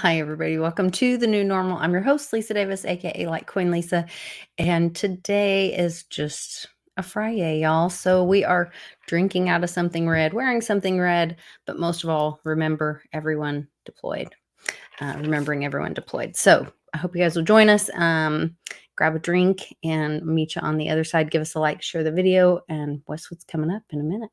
Hi, everybody. Welcome to the new normal. I'm your host, Lisa Davis, aka Litecoin Lisa. And today is just a Friday, y'all. So we are drinking out of something red, wearing something red, but most of all, remembering everyone deployed. So I hope you guys will join us. Grab a drink and meet you on the other side. Give us a like, share the video, and Westwood's coming up in a minute.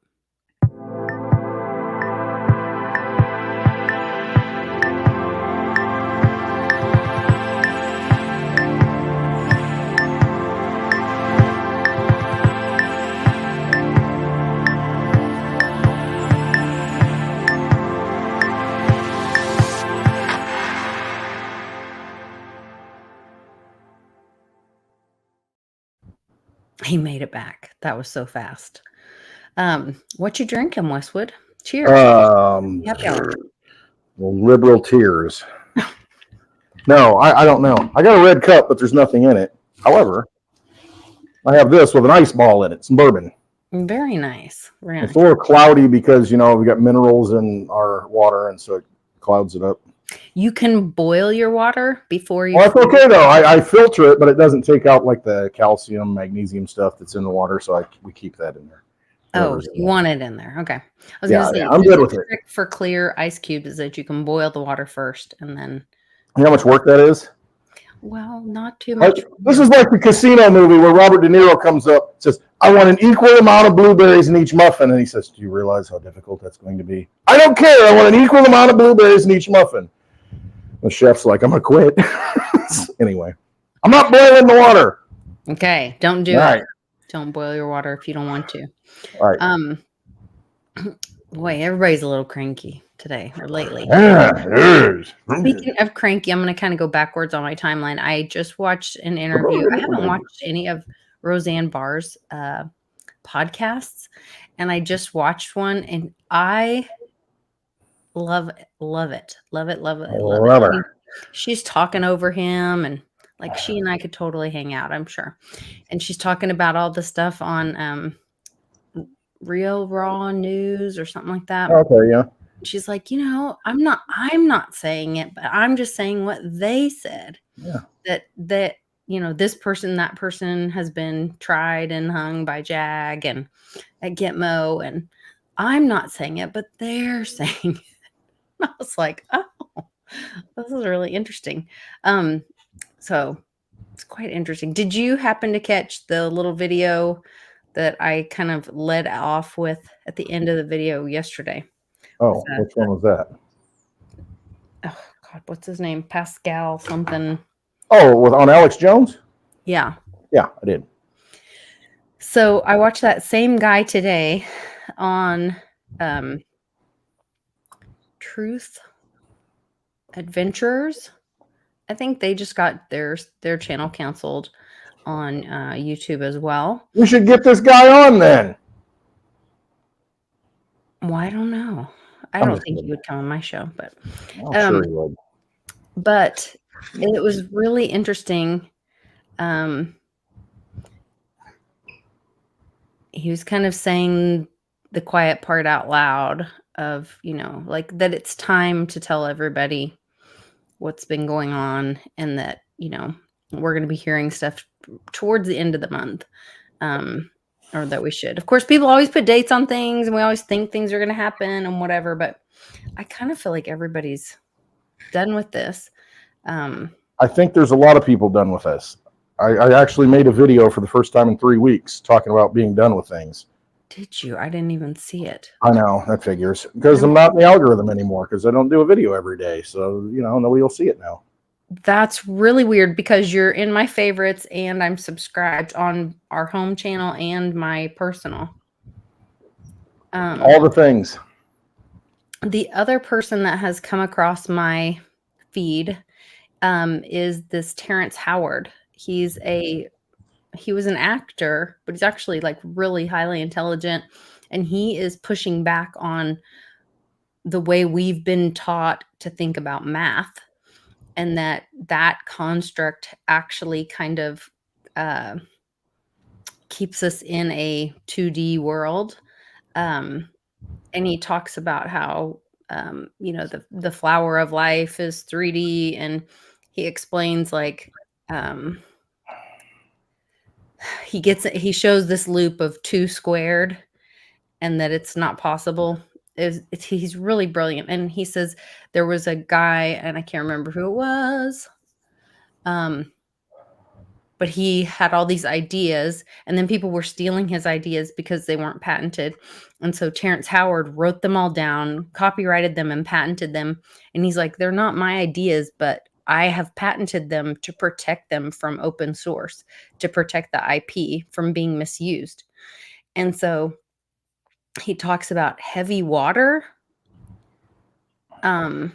He made it back. That was so fast. What you drinking, Westwood? Cheers. Happy hour. Liberal tears. No, I don't know. I got a red cup, but there's nothing in it. However, I have this with an ice ball in it, some bourbon. Very nice. It's a little cloudy because, we got minerals in our water, and so it clouds it up. You can boil your water before you... Well, that's okay, though. I filter it, but it doesn't take out, like, the calcium, magnesium stuff that's in the water, so we keep that in there. Oh, you want it in there. Okay. I was going to say, I'm good with it. Trick for clear ice cubes is that you can boil the water first and then... You know how much work that is? Well, not too much. This is like the casino movie where Robert De Niro comes up and says, I want an equal amount of blueberries in each muffin. And he says, do you realize how difficult that's going to be? I don't care. I want an equal amount of blueberries in each muffin. The chef's like, I'm going to quit. Anyway, I'm not boiling the water. Okay. Don't do it. Don't boil your water if you don't want to. All right. Boy, everybody's a little cranky today or lately. Speaking of cranky, I'm going to kind of go backwards on my timeline. I just watched an interview. I haven't watched any of Roseanne Barr's podcasts, and I just watched one, and I love it. I love her. She's talking over him, and like she and I could totally hang out, I'm sure. And she's talking about all the stuff on Real Raw News or something like that. Okay, yeah. She's like, I'm not saying it, but I'm just saying what they said. Yeah. That this person, that person has been tried and hung by JAG and at Gitmo, and I'm not saying it, but they're saying it. I was like, oh, this is really interesting. So it's quite interesting. Did you happen to catch the little video that I kind of led off with at the end of the video yesterday? Oh, which one was that? Oh, God, what's his name? Pascal something. Oh, on Alex Jones? Yeah. Yeah, I did. So I watched that same guy today on Truth Adventurers. I think they just got their channel canceled on YouTube as well. We should get this guy on then. Well, I don't know. I don't think he would come on my show, but I'm sure he would. But it was really interesting. He was kind of saying the quiet part out loud of, like that it's time to tell everybody what's been going on, and that, we're going to be hearing stuff towards the end of the month. Or that we should. Of course, people always put dates on things, and we always think things are going to happen and whatever, but I kind of feel like everybody's done with this. I think there's a lot of people done with this. I actually made a video for the first time in 3 weeks talking about being done with things. Did you? I didn't even see it. I know, that figures. Because I'm not in the algorithm anymore, because I don't do a video every day. So, nobody will see it now. That's really weird, because you're in my favorites and I'm subscribed on our home channel and my personal. All the things. The other person that has come across my feed is this Terrence Howard. He was an actor, but he's actually like really highly intelligent, and he is pushing back on the way we've been taught to think about math. And that construct actually kind of keeps us in a 2D world. And he talks about how you know, the flower of life is 3D, and he explains like he shows this loop of 2 squared and that it's not possible. He's really brilliant. And he says there was a guy, and I can't remember who it was, but he had all these ideas, and then people were stealing his ideas because they weren't patented. And so Terrence Howard wrote them all down, copyrighted them, and patented them. And he's like, they're not my ideas, but I have patented them to protect them from open source, to protect the IP from being misused. And so he talks about heavy water. And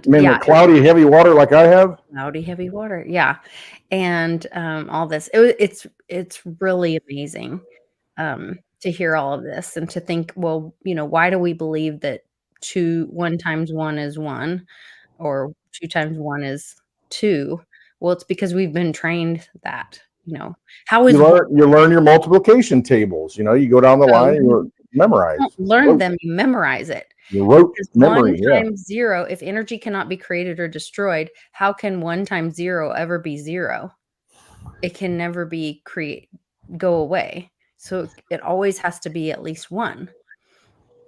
I mean, yeah, the cloudy, heavy water like I have. cloudy, heavy water. Yeah. And all this. It's really amazing to hear all of this and to think, well, you know, why do we believe that 1 times 1 is 1 or 2 times 1 is 2? Well, it's because we've been trained that, you know, how is You learn your multiplication tables. You know, you go down the line and you memorize. don't learn them, you memorize it. You wrote Because memory. 1 times 0, if energy cannot be created or destroyed, how can 1 times 0 ever be 0? It can never be go away. So it always has to be at least 1.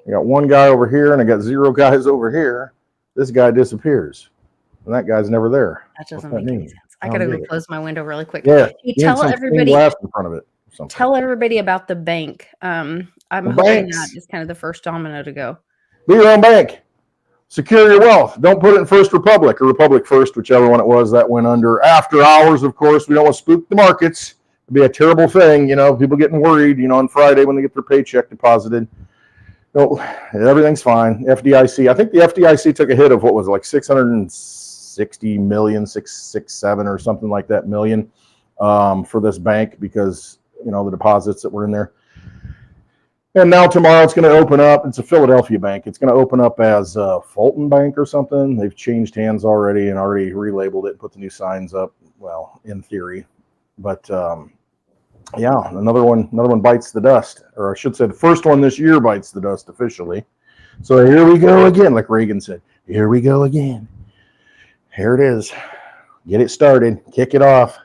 I got 1 guy over here and I got 0 guys over here. This guy disappears. And that guy's never there. That doesn't What's make that any mean? sense. I gotta go close my window really quick. Yeah. Hey, tell everybody glass in front of it. Tell everybody about the bank. I'm hoping banks. that is kind of the first domino to go. Be your own bank. Secure your wealth. Don't put it in First Republic or Republic First, whichever one it was that went under. After hours, of course, we don't want to spook the markets. It'd be a terrible thing, you know, people getting worried, you know, on Friday when they get their paycheck deposited. No, everything's fine. FDIC. I think the FDIC took a hit of what was it, like 660 million, 667 or something like that million for this bank because, you know, the deposits that were in there. And now tomorrow it's going to open up. It's a Philadelphia bank. It's going to open up as Fulton Bank or something. They've changed hands already and already relabeled it and put the new signs up. Well, in theory, but yeah, another one bites the dust, or I should say, the first one this year bites the dust officially. So here we go again, like Reagan said. Here we go again. Here it is. Get it started. Kick it off.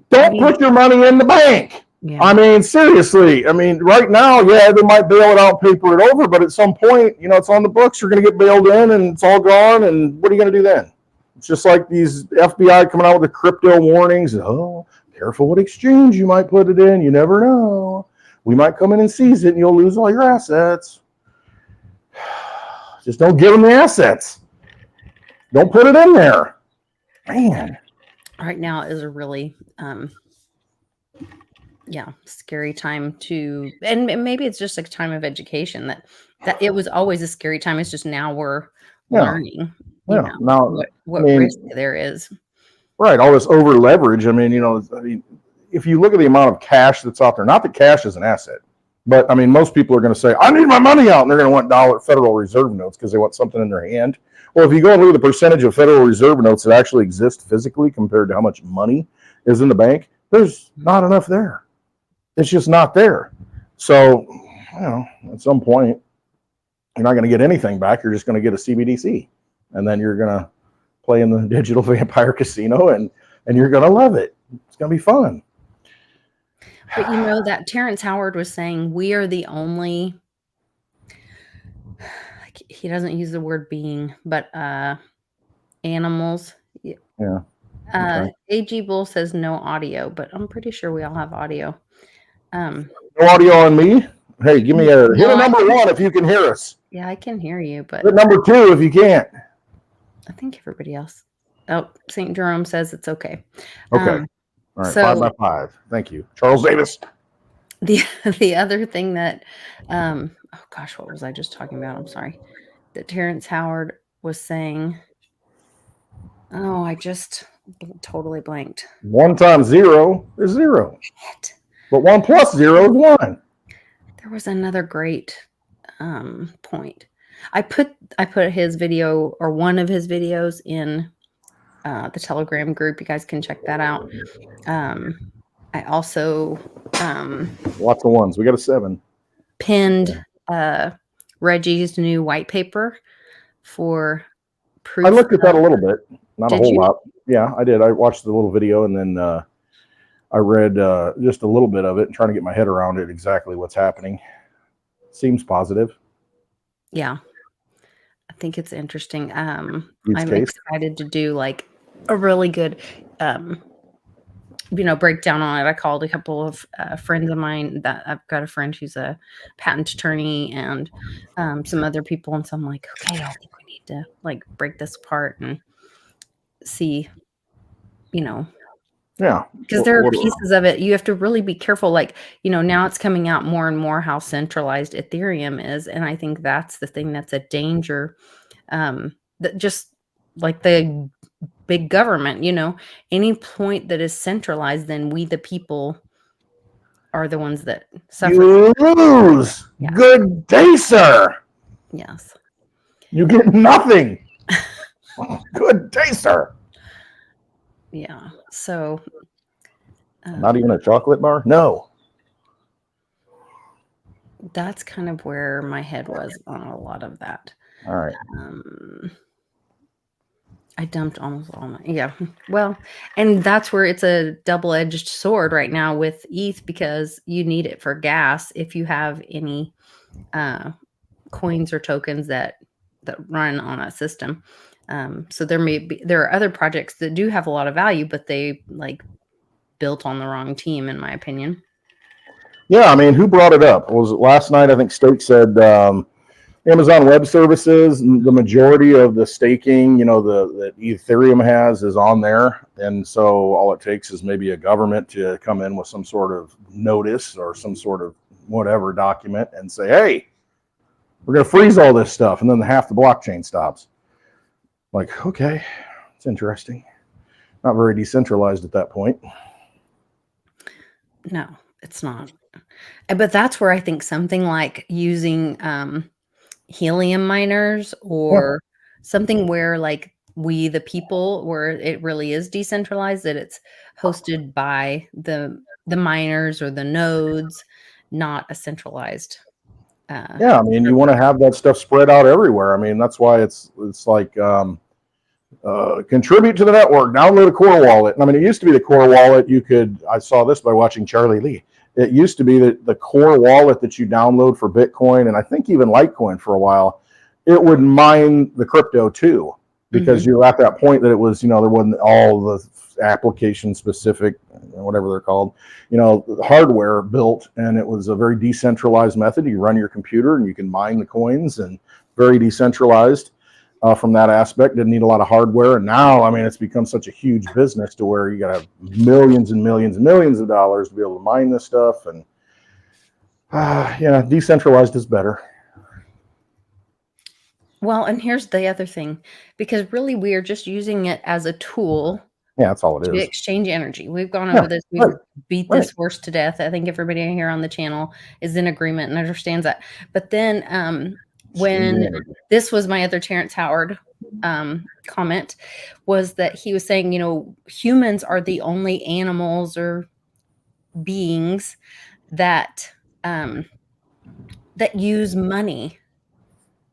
Don't put your money in the bank. Yeah. I mean, seriously. I mean, right now, yeah, they might bail it out, paper it over, but at some point, you know, it's on the books. You're going to get bailed in, and it's all gone. And what are you going to do then? It's just like these FBI coming out with the crypto warnings. Oh, careful what exchange you might put it in. You never know. We might come in and seize it, and you'll lose all your assets. Just don't give them the assets. Don't put it in there. Man. Right now is a really scary time to, and maybe it's just a time of education that it was always a scary time. It's just now we're learning now what risk there is. Right. All this over leverage. I mean, you know, if you look at the amount of cash that's out there, not that cash is an asset, but I mean, most people are going to say, I need my money out. And they're going to want Federal Reserve notes because they want something in their hand. Well, if you go and look at the percentage of Federal Reserve notes that actually exist physically compared to how much money is in the bank, there's not enough there. It's just not there. So, you know, at some point, you're not going to get anything back. You're just going to get a CBDC. And then you're going to play in the digital vampire casino and you're going to love it. It's going to be fun. But you know that Terrence Howard was saying we are the only, he doesn't use the word being, but animals. Yeah. Okay. AG Bull says no audio, but I'm pretty sure we all have audio. No audio on me? Hey, give me hit a number 1 if you can hear us. Yeah, I can hear you, but hit number 2 if you can't. I think everybody else. Oh, St. Jerome says it's okay. Okay. All right. So, 5 by 5. Thank you. Charles Davis. The other thing that, oh gosh, what was I just talking about? I'm sorry. That Terrence Howard was saying. Oh, I just totally blanked. 1 times 0 is 0. Shit. But 1 plus 0 is 1. There was another great point. I put his video or one of his videos in the Telegram group. You guys can check that out. I also lots of ones. We got a 7. Pinned Reggie's new white paper for proof. I looked at that a little bit, not a Did whole you? lot. Yeah, I did. I watched the little video and then I read just a little bit of it and trying to get my head around it, exactly what's happening. Seems positive. Yeah. I think it's interesting. I'm Case. excited to do like a really good, breakdown on it. I called a couple of friends of mine that I've got a friend who's a patent attorney and some other people. And so I'm like, okay, I think we need to like break this apart and see, Yeah. because there are pieces of it you have to really be careful. Like, now it's coming out more and more how centralized Ethereum is. And I think that's the thing that's a danger. That just like the big government, any point that is centralized, then we, the people, are the ones that suffer. You lose. Yeah. Good day, sir. Yes. You get nothing. Good day, sir. Yeah. So. Not even a chocolate bar? No. That's kind of where my head was on a lot of that. All right. I dumped almost all my, yeah. Well, and that's where it's a double-edged sword right now with ETH, because you need it for gas if you have any coins or tokens that run on a system. So there are other projects that do have a lot of value, but they like built on the wrong team, in my opinion. Yeah, I mean, who brought it up? Was it last night? I think Stake said Amazon Web Services, the majority of the staking, that Ethereum has is on there. And so all it takes is maybe a government to come in with some sort of notice or some sort of whatever document and say, hey, we're going to freeze all this stuff. And then half the blockchain stops. Like, okay, it's interesting. Not very decentralized at that point. No, it's not. But that's where I think something like using helium miners or something where like we, the people, where it really is decentralized, that it's hosted by the miners or the nodes, not a centralized. Yeah, I mean, you want to have that stuff spread out everywhere. I mean, that's why it's like contribute to the network, download a core wallet. I mean, it used to be the core wallet. I saw this by watching Charlie Lee. It used to be that the core wallet that you download for Bitcoin, and I think even Litecoin for a while, it would mine the crypto too, because you're at that point that it was, there wasn't all the application specific, whatever they're called, hardware built, and it was a very decentralized method. You run your computer and you can mine the coins, and very decentralized. From that aspect, didn't need a lot of hardware. And now, I mean, it's become such a huge business to where you got to have millions and millions and millions of dollars to be able to mine this stuff. And decentralized is better. Well, and here's the other thing, because really we are just using it as a tool. Yeah, that's all it is. To exchange energy. We've gone over this. We've beat this horse to death. I think everybody here on the channel is in agreement and understands that. But then when this was my other Terrence Howard comment, was that he was saying, humans are the only animals or beings that use money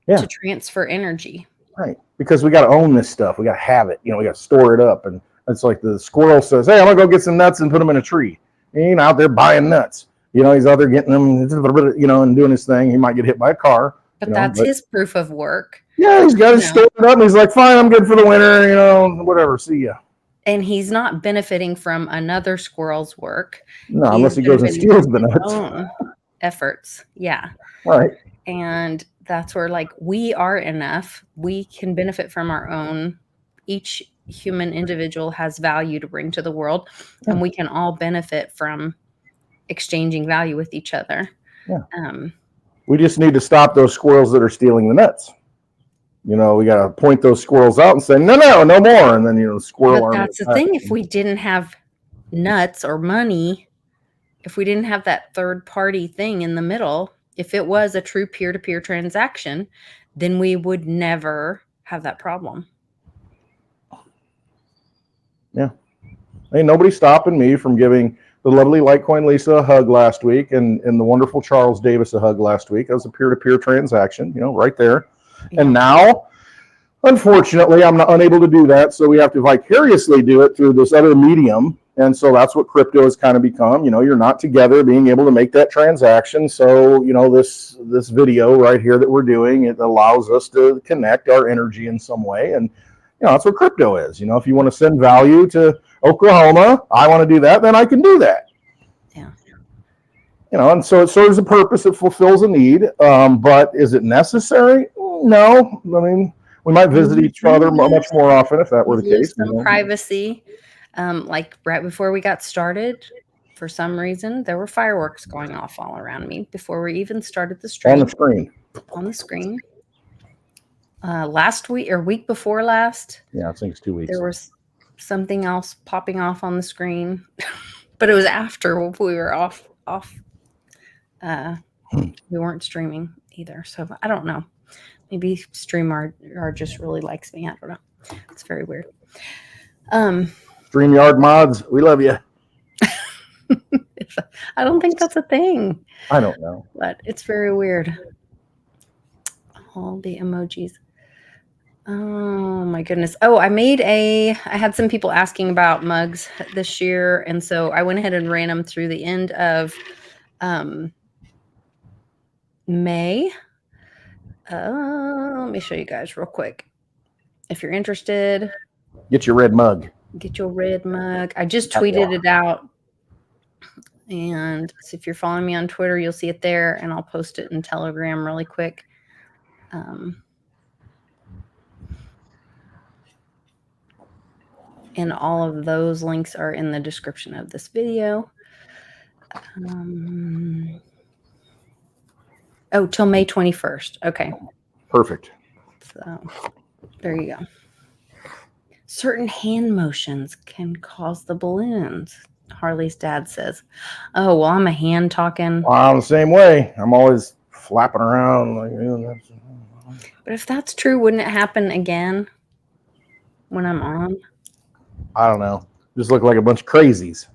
to transfer energy. Right. Because we got to own this stuff. We got to have it. We got to store it up. And it's like the squirrel says, hey, I'm going to go get some nuts and put them in a tree. And out there buying nuts. He's out there getting them, and doing his thing. He might get hit by a car. But that's his proof of work. Yeah, he's got his stored up, and he's like, fine, I'm good for the winter, whatever, see ya. And he's not benefiting from another squirrel's work. No, unless he goes and steals the nuts. Efforts, yeah. Right. And that's where, like, we are enough. We can benefit from our own. Each human individual has value to bring to the world, and we can all benefit from exchanging value with each other. Yeah. We just need to stop those squirrels that are stealing the nuts. We got to point those squirrels out and say, no more. And then, squirrel. But that's the thing. If we didn't have nuts or money, if we didn't have that third party thing in the middle, if it was a true peer-to-peer transaction, then we would never have that problem. Yeah. Ain't nobody stopping me from giving the lovely Litecoin Lisa a hug last week, and the wonderful Charles Davis a hug last week. That was a peer-to-peer transaction, right there. Yeah. And now, unfortunately, I'm not unable to do that, so we have to vicariously do it through this other medium. And so that's what crypto has kind of become. You're not together being able to make that transaction. So, this video right here that we're doing, it allows us to connect our energy in some way. And, that's what crypto is. If you want to send value to Oklahoma, I want to do that, then I can do that. Yeah. And so it serves a purpose. It fulfills a need. But is it necessary? No. I mean, we might visit each other much more often if that were the case. Some privacy. Like right before we got started, for some reason, there were fireworks going off all around me before we even started the stream. On the screen. Last week or week before last. Yeah, I think it's 2 weeks. There was something else popping off on the screen, but it was after we were off. We weren't streaming either, so I don't know. Maybe StreamYard just really likes me. I don't know. It's very weird. StreamYard mods, we love you. I don't think that's a thing. I don't know. But it's very weird. All the emojis. Oh my goodness. Oh, I had some people asking about mugs this year. And so I went ahead and ran them through the end of May. Let me show you guys real quick. If you're interested. Get your red mug. Get your red mug. I just tweeted it out. And so if you're following me on Twitter, you'll see it there. And I'll post it in Telegram really quick. And all of those links are in the description of this video. Till May 21st. Okay. Perfect. So there you go. Certain hand motions can cause the balloons. Harley's dad says, "Oh, well, I'm a hand talking." Well, I'm the same way. I'm always flapping around. But if that's true, wouldn't it happen again when I'm on? I don't know. Just look like a bunch of crazies.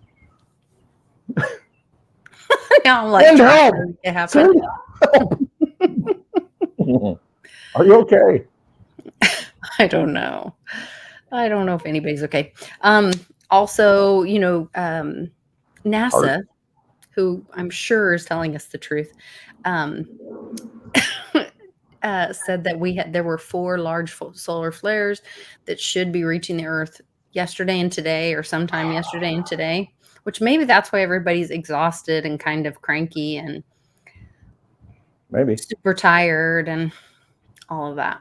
Now I'm like, it happened. Are you okay? I don't know. I don't know if anybody's okay. Also, NASA, who I'm sure is telling us the truth, said that there were 4 large solar flares that should be reaching the Earth yesterday and today, or sometime yesterday and today, which maybe that's why everybody's exhausted and kind of cranky and maybe super tired and all of that.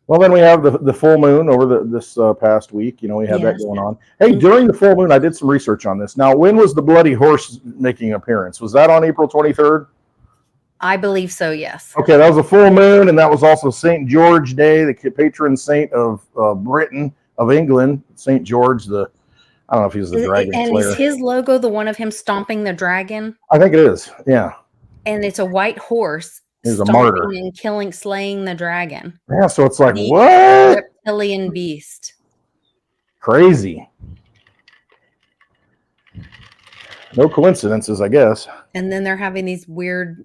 Well, then we have the full moon over this past week. We had that going on. Hey, during the full moon, I did some research on this. Now, when was the bloody horse making an appearance? Was that on April 23rd? I believe so, yes. Okay, that was a full moon, and that was also St. George Day, the patron saint of Britain, of England. St. George, I don't know if he's the dragon slayer. And is his logo the one of him stomping the dragon? I think it is, yeah. And it's a white horse. He's a martyr. And slaying the dragon. Yeah, so it's like, what? Reptilian beast. Crazy. No coincidences, I guess. And then they're having these weird,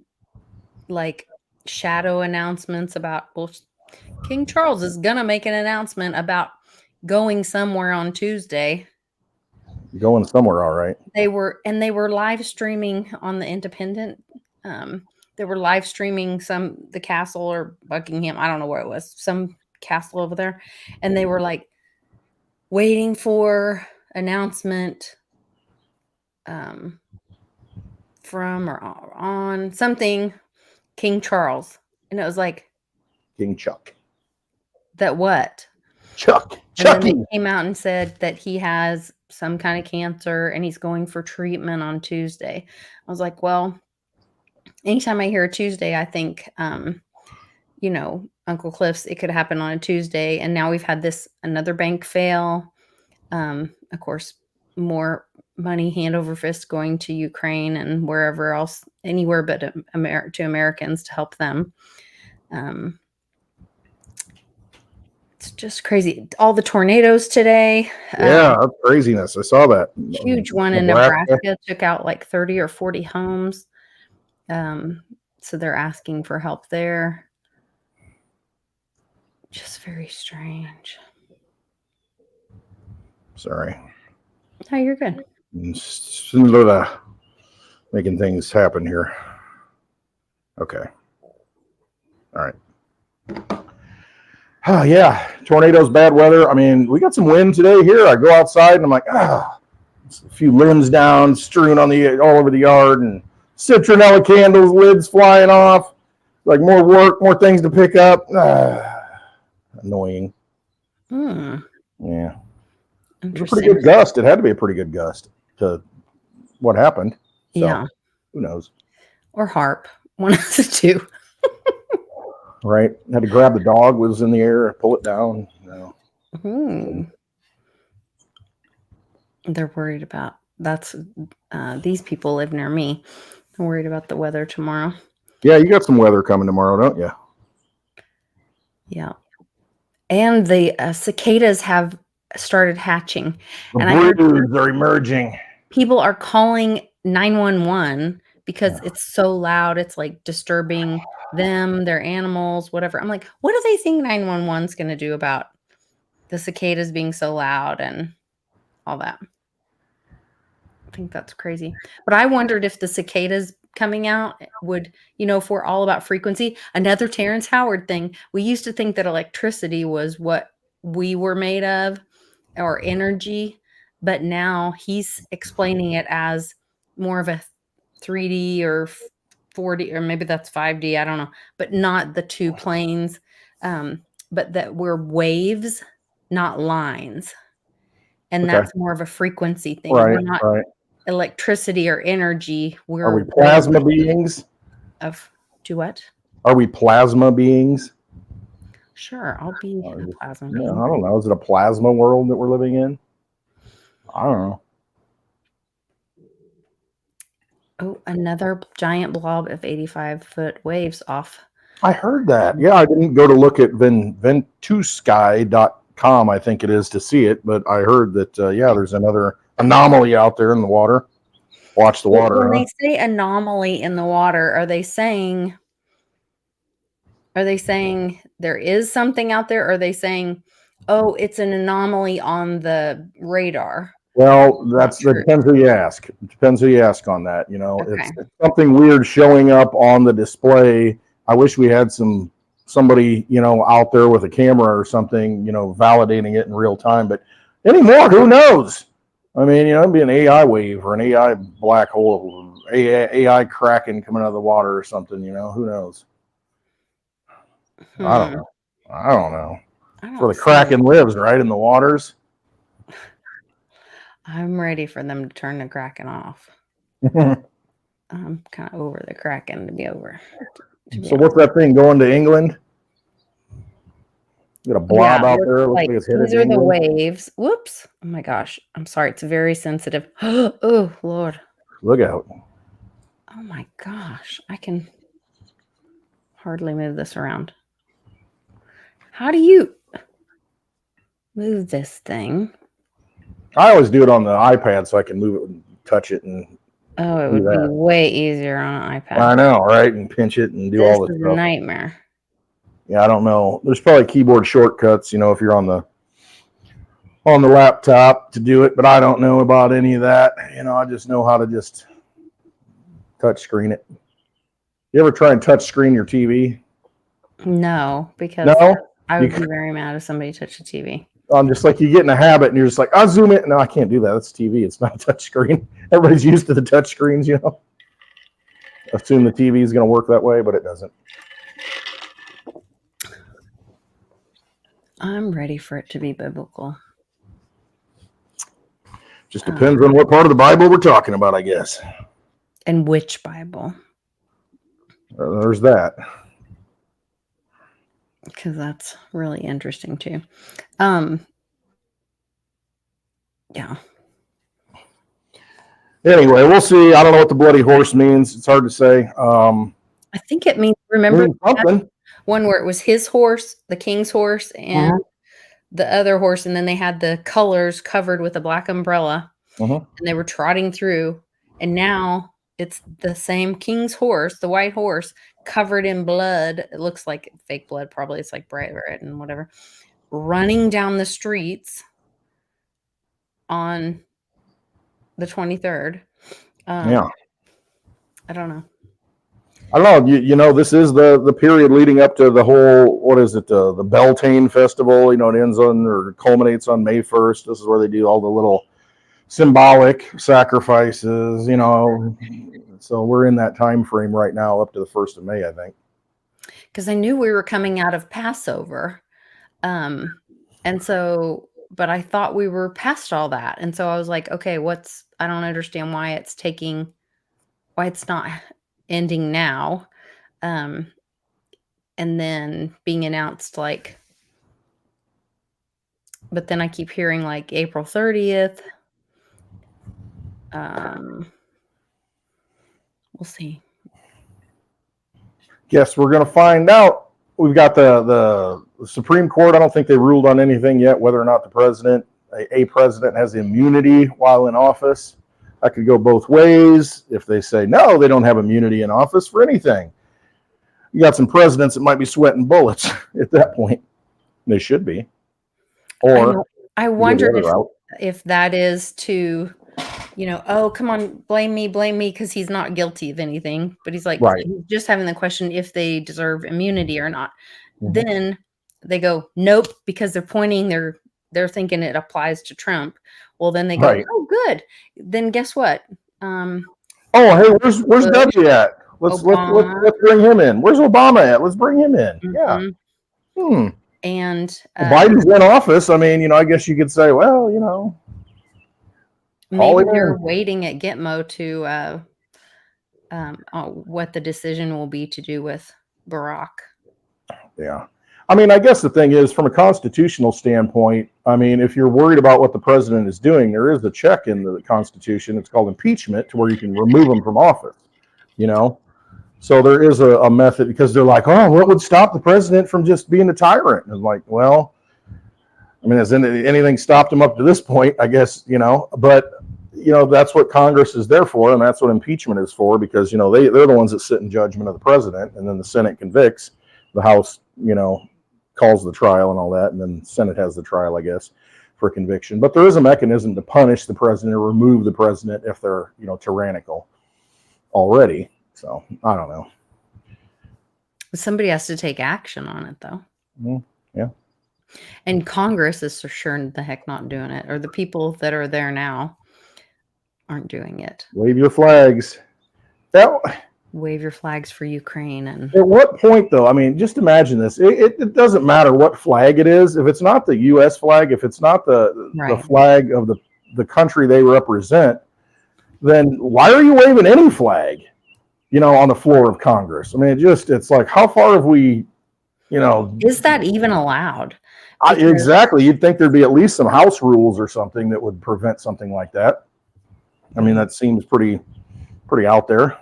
shadow announcements about, King Charles is going to make an announcement about going somewhere on Tuesday. Going somewhere, all right. They were live streaming on the Independent. They were live streaming the castle or Buckingham. I don't know where it was. Some castle over there. And they were waiting for announcement from or on something King Charles. And it was King Chuck. That what? Chuck. And then they came out and said that he has some kind of cancer and he's going for treatment on Tuesday. I was like, well, anytime I hear a Tuesday, I think, Uncle Cliff's, it could happen on a Tuesday. And now we've had another bank fail. Of course, more money hand over fist going to Ukraine and wherever else, anywhere but to Americans to help them. It's just crazy. All the tornadoes today. Yeah, that's craziness. I saw that. Huge one in Nebraska took out like 30 or 40 homes. So they're asking for help there. Just very strange. Sorry. Oh, you're good. Making things happen here. Okay. All right. Oh, yeah. Tornadoes, bad weather. I mean, we got some wind today here. I go outside and I'm like, a few limbs down, strewn on all over the yard, and citronella candles, lids flying off. Like more work, more things to pick up. Annoying. Yeah. It was a pretty good gust. It had to be a pretty good gust to what happened. So, yeah. Who knows? Or harp. One of the two. Right. Had to grab the dog, was in the air, pull it down. They're worried about these people live near me. They're worried about the weather tomorrow. Yeah, you got some weather coming tomorrow, don't you? Yeah. And the cicadas have started hatching. The broods are emerging. People are calling 911 because it's so loud. It's like disturbing them, their animals, whatever. I'm like, what do they think 911 is going to do about the cicadas being so loud and all that? I think that's crazy. But I wondered if the cicadas coming out would, if we're all about frequency, another Terrence Howard thing. We used to think that electricity was what we were made of, or energy, but now he's explaining it as more of a 3D or 4D, or maybe that's 5D, I don't know, but not the two planes, but that we're waves, not lines. And that's more of a frequency thing. Right, we're not electricity or energy. Are we plasma beings? Do what? Are we plasma beings? Sure, I'll be a plasma being. I don't know. Is it a plasma world that we're living in? I don't know. Oh, another giant blob of 85-foot waves off. I heard that. Yeah, I didn't go to look at ventusky.com, I think it is, to see it, but I heard that, there's another anomaly out there in the water. Watch the water. When they say anomaly in the water, are they saying there is something out there? Or are they saying, oh, it's an anomaly on the radar? Well, that depends who you ask. It depends who you ask on that. Okay. It's something weird showing up on the display. I wish we had somebody, out there with a camera or something, validating it in real time. But anymore, who knows? I mean, it'd be an AI wave or an AI black hole, AI Kraken coming out of the water or something, who knows? I don't know. That's where the Kraken lives, right? In the waters. I'm ready for them to turn the Kraken off. I'm kind of over the Kraken to be over. So what's that thing going to England? You got a blob out there. Looks like these are the waves. Whoops. Oh my gosh. I'm sorry. It's very sensitive. Oh, Lord. Look out. Oh my gosh. I can hardly move this around. How do you move this thing? I always do it on the iPad so I can move it and touch it. And oh, it would be way easier on an iPad. I know, right? And pinch it and do all this stuff. This is a nightmare. Yeah, I don't know. There's probably keyboard shortcuts, if you're on the laptop to do it, but I don't know about any of that. I just know how to just touch screen it. You ever try and touch screen your TV? No, because I would be very mad if somebody touched the TV. I'm just like, you get in a habit and you're just like, I'll zoom it. No, I can't do that. That's TV. It's not a touch screen. Everybody's used to the touch screens, Assume the TV is going to work that way, but it doesn't. I'm ready for it to be biblical. Just depends on what part of the Bible we're talking about, I guess. And which Bible? There's that. Because that's really interesting too. Yeah. Anyway, we'll see. I don't know what the bloody horse means. It's hard to say. I think it means, remember something. One where it was his horse, the king's horse, and the other horse, and then they had the colors covered with a black umbrella, Mhm. and they were trotting through. And now it's the same king's horse, the white horse, covered in blood. It looks like fake blood, probably. It's like bright red and whatever, running down the streets on the 23rd. Yeah. I don't know. I don't know. You know, this is the period leading up to the whole, what is it, the Beltane Festival. You know, it ends on or culminates on May 1st. This is where they do all the little symbolic sacrifices, you know. So we're in that time frame right now up to the 1st of May, I think. Because I knew we were coming out of Passover. And so, but I thought we were past all that. And so I was like, okay, I don't understand why it's not ending now. And then being announced like, but then I keep hearing like April 30th. We'll see. Yes, we're going to find out. We've got the Supreme Court. I don't think they ruled on anything yet, whether or not the president, a president has immunity while in office. That could go both ways. If they say, no, they don't have immunity in office for anything. You got some presidents that might be sweating bullets at that point. They should be. Or I wondered if that is to, you know, oh, come on, blame me, because he's not guilty of anything. But he's like, right. He's just having the question if they deserve immunity or not. Mm-hmm. Then they go, nope, because they're pointing, they're thinking it applies to Trump. Well, then they go, right. Oh, good. Then guess what? Oh, hey, where's W at? Let's bring him in. Where's Obama at? Let's bring him in. Mm-hmm. Yeah. And Biden's in office. I mean, you know, I guess you could say, well, you know, maybe they're waiting at Gitmo to what the decision will be to do with Barack. Yeah. I mean, I guess the thing is, from a constitutional standpoint, I mean, if you're worried about what the president is doing, there is a check in the Constitution. It's called impeachment, to where you can remove him from office, you know? So there is a method, because they're like, oh, what would stop the president from just being a tyrant? And it's like, well, I mean, has anything stopped him up to this point? I guess, you know, but, you know, that's what Congress is there for, and that's what impeachment is for, because, you know, they're the ones that sit in judgment of the president, and then the Senate convicts, the House, you know, calls the trial and all that, and then the Senate has the trial, I guess, for conviction. But there is a mechanism to punish the president or remove the president if they're, you know, tyrannical already. So I don't know. Somebody has to take action on it, though. Yeah. And Congress is for sure the heck not doing it, or the people that are there now aren't doing it. Wave your flags. Wave your flags for Ukraine. And at what point, though? I mean, just imagine this. It doesn't matter what flag it is. If it's not the U.S. flag, if it's not the flag of the country they represent, then why are you waving any flag, you know, on the floor of Congress? I mean, it's like, how far have we, you know. Is that even allowed? Exactly. You'd think there'd be at least some house rules or something that would prevent something like that. I mean, that seems pretty out there.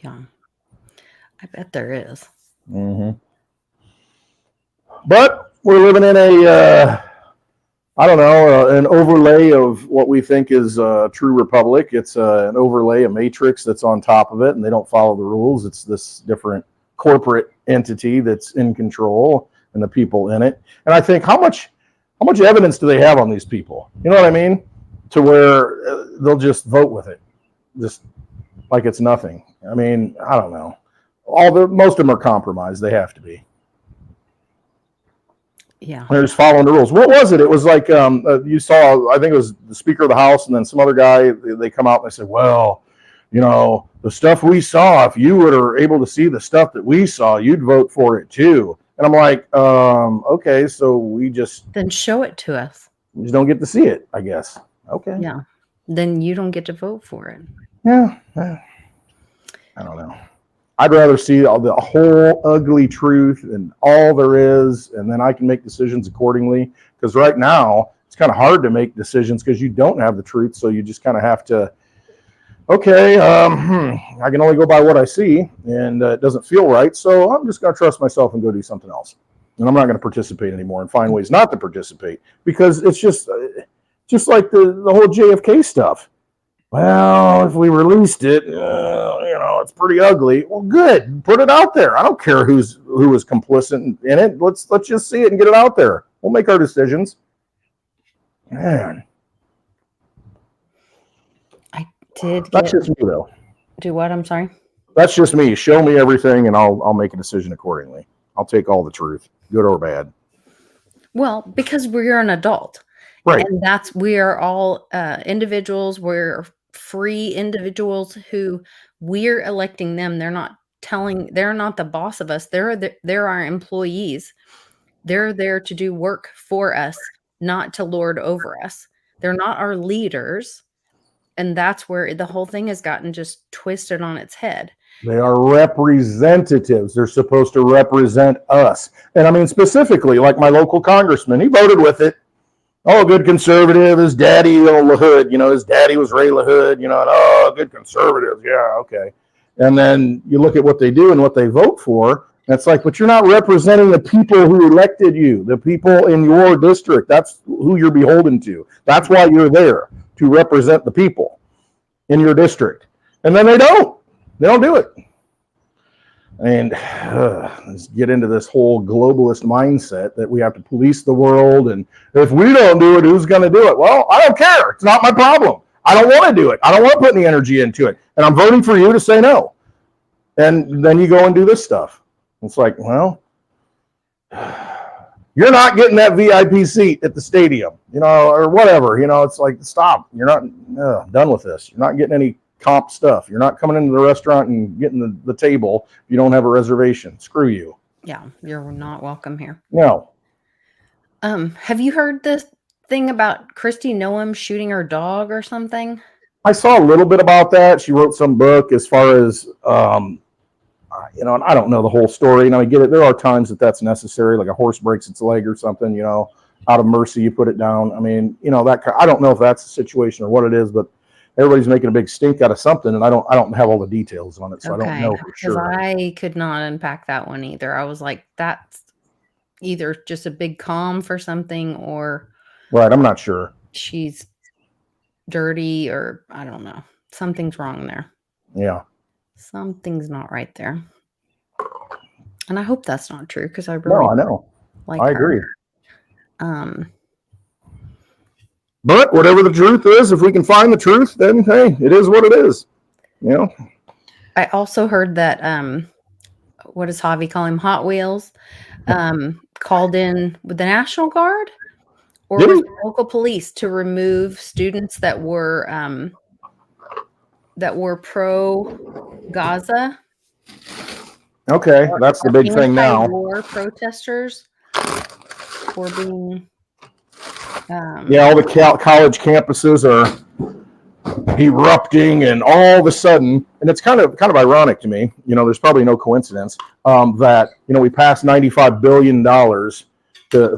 Yeah, I bet there is. Mm-hmm. But we're living in an overlay of what we think is a true republic. It's an overlay, a matrix that's on top of it, and they don't follow the rules. It's this different corporate entity that's in control, and the people in it. And I think, how much evidence do they have on these people? You know what I mean? To where they'll just vote with it, just like it's nothing. I mean, I don't know. Most of them are compromised. They have to be. Yeah. They're just following the rules. What was it? It was like you saw, I think it was the Speaker of the House and then some other guy. They come out and they say, well, you know, the stuff we saw, if you were able to see the stuff that we saw, you'd vote for it too. And I'm like, okay, so we just. Then show it to us. We just don't get to see it, I guess. Okay. Yeah. Then you don't get to vote for it. Yeah. I don't know. I'd rather see the whole ugly truth and all there is, and then I can make decisions accordingly. Because right now, it's kind of hard to make decisions because you don't have the truth. So you just kind of have to, okay, I can only go by what I see, and it doesn't feel right. So I'm just going to trust myself and go do something else. And I'm not going to participate anymore and find ways not to participate because it's just like the whole JFK stuff. Well, if we released it, it's pretty ugly. Well, good. Put it out there. I don't care who was complicit in it. Let's just see it and get it out there. We'll make our decisions. Man. I did That's just me, though. Do what? I'm sorry? That's just me. Show me everything, and I'll make a decision accordingly. I'll take all the truth, good or bad. Well, because we're an adult. Right. And we are all individuals. We're free individuals who we're electing them. They're not the boss of us. They're our employees. They're there to do work for us, not to lord over us. They're not our leaders. And that's where the whole thing has gotten just twisted on its head. They are representatives. They're supposed to represent us. And I mean, specifically, like my local congressman, he voted with it. Oh, good conservative. His daddy, LaHood, his daddy was Ray LaHood, and good conservative. Yeah, okay. And then you look at what they do and what they vote for. And it's like, but you're not representing the people who elected you, the people in your district. That's who you're beholden to. That's why you're there, to represent the people in your district. And then they don't do it. And let's get into this whole globalist mindset that we have to police the world. And if we don't do it, who's going to do it? Well, I don't care. It's not my problem. I don't want to do it. I don't want to put any energy into it. And I'm voting for you to say no. And then you go and do this stuff. It's like, well, you're not getting that VIP seat at the stadium, or whatever. It's like, stop. You're not done with this. You're not getting any comp stuff. You're not coming into the restaurant and getting the table if you don't have a reservation. Screw you. Yeah, you're not welcome here. No. Have you heard this thing about Kristi Noem shooting her dog or something? I saw a little bit about that. She wrote some book as far as, and I don't know the whole story. And I get it. There are times that's necessary, like a horse breaks its leg or something, out of mercy, you put it down. I mean, I don't know if that's the situation or what it is, but everybody's making a big stink out of something, and I don't have all the details on it, so okay. I don't know for sure. I could not unpack that one either. I was like, that's either just a big calm for something, or right. I'm not sure. She's dirty, or I don't know. Something's wrong there. Yeah, something's not right there, and I hope that's not true because I really I know. I agree. But whatever the truth is, if we can find the truth, then hey, it is what it is. I also heard that what does Javi call him? Hot Wheels called in with the National Guard or with the local police to remove students that were pro Gaza. Okay, that's the big thing now. War protesters were being. All the college campuses are erupting, and all of a sudden, and it's kind of ironic to me. There's probably no coincidence that we passed $95 billion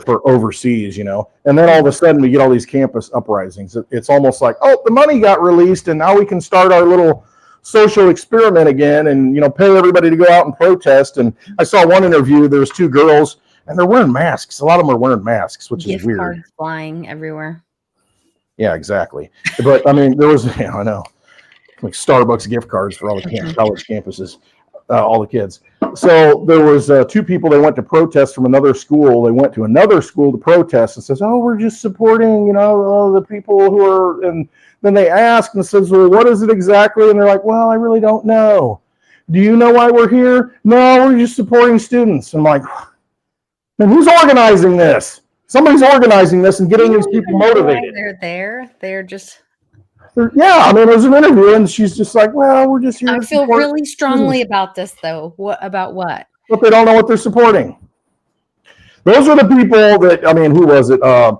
for overseas, and then all of a sudden we get all these campus uprisings. It's almost like, oh, the money got released, and now we can start our little social experiment again, and pay everybody to go out and protest. And I saw one interview. There was two girls. And they're wearing masks. A lot of them are wearing masks, which is weird. Gift cards flying everywhere. Yeah, exactly. But I mean, there was, I know, like Starbucks gift cards for all the college campuses, all the kids. So there was two people. They went to protest from another school. They went to another school to protest and says, "Oh, we're just supporting, the people who are." And then they asked and says, "Well, what is it exactly?" And they're like, "Well, I really don't know. Do you know why we're here?" "No, we're just supporting students." I'm like, and who's organizing this? Somebody's organizing this and getting these people motivated. They're there. They're just. Yeah, I mean, there's an interview, and she's just like, "Well, we're just here." I feel really strongly about this, though. What about what? But they don't know what they're supporting. Those are the people that, I mean, who was it? The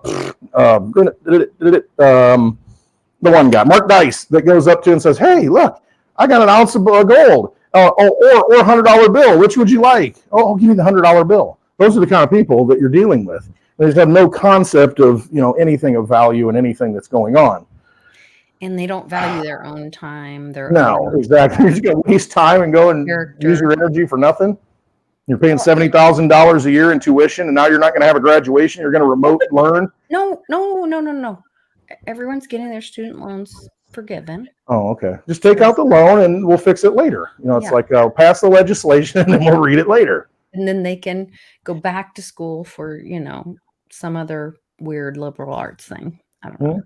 one guy, Mark Dice, that goes up to and says, "Hey, look, I got an ounce of gold, or a $100 bill. Which would you like?" "Oh, I'll give you the $100 bill." Those are the kind of people that you're dealing with. They just have no concept of, anything of value and anything that's going on. And they don't value their own time. Exactly. You're just going to waste time and go and use your energy for nothing. You're paying $70,000 a year in tuition, and now you're not going to have a graduation. You're going to remote learn. No. Everyone's getting their student loans forgiven. Oh, okay. Just take out the loan, and we'll fix it later. It's like pass the legislation, and then we'll read it later. And then they can go back to school for some other weird liberal arts thing. I don't know.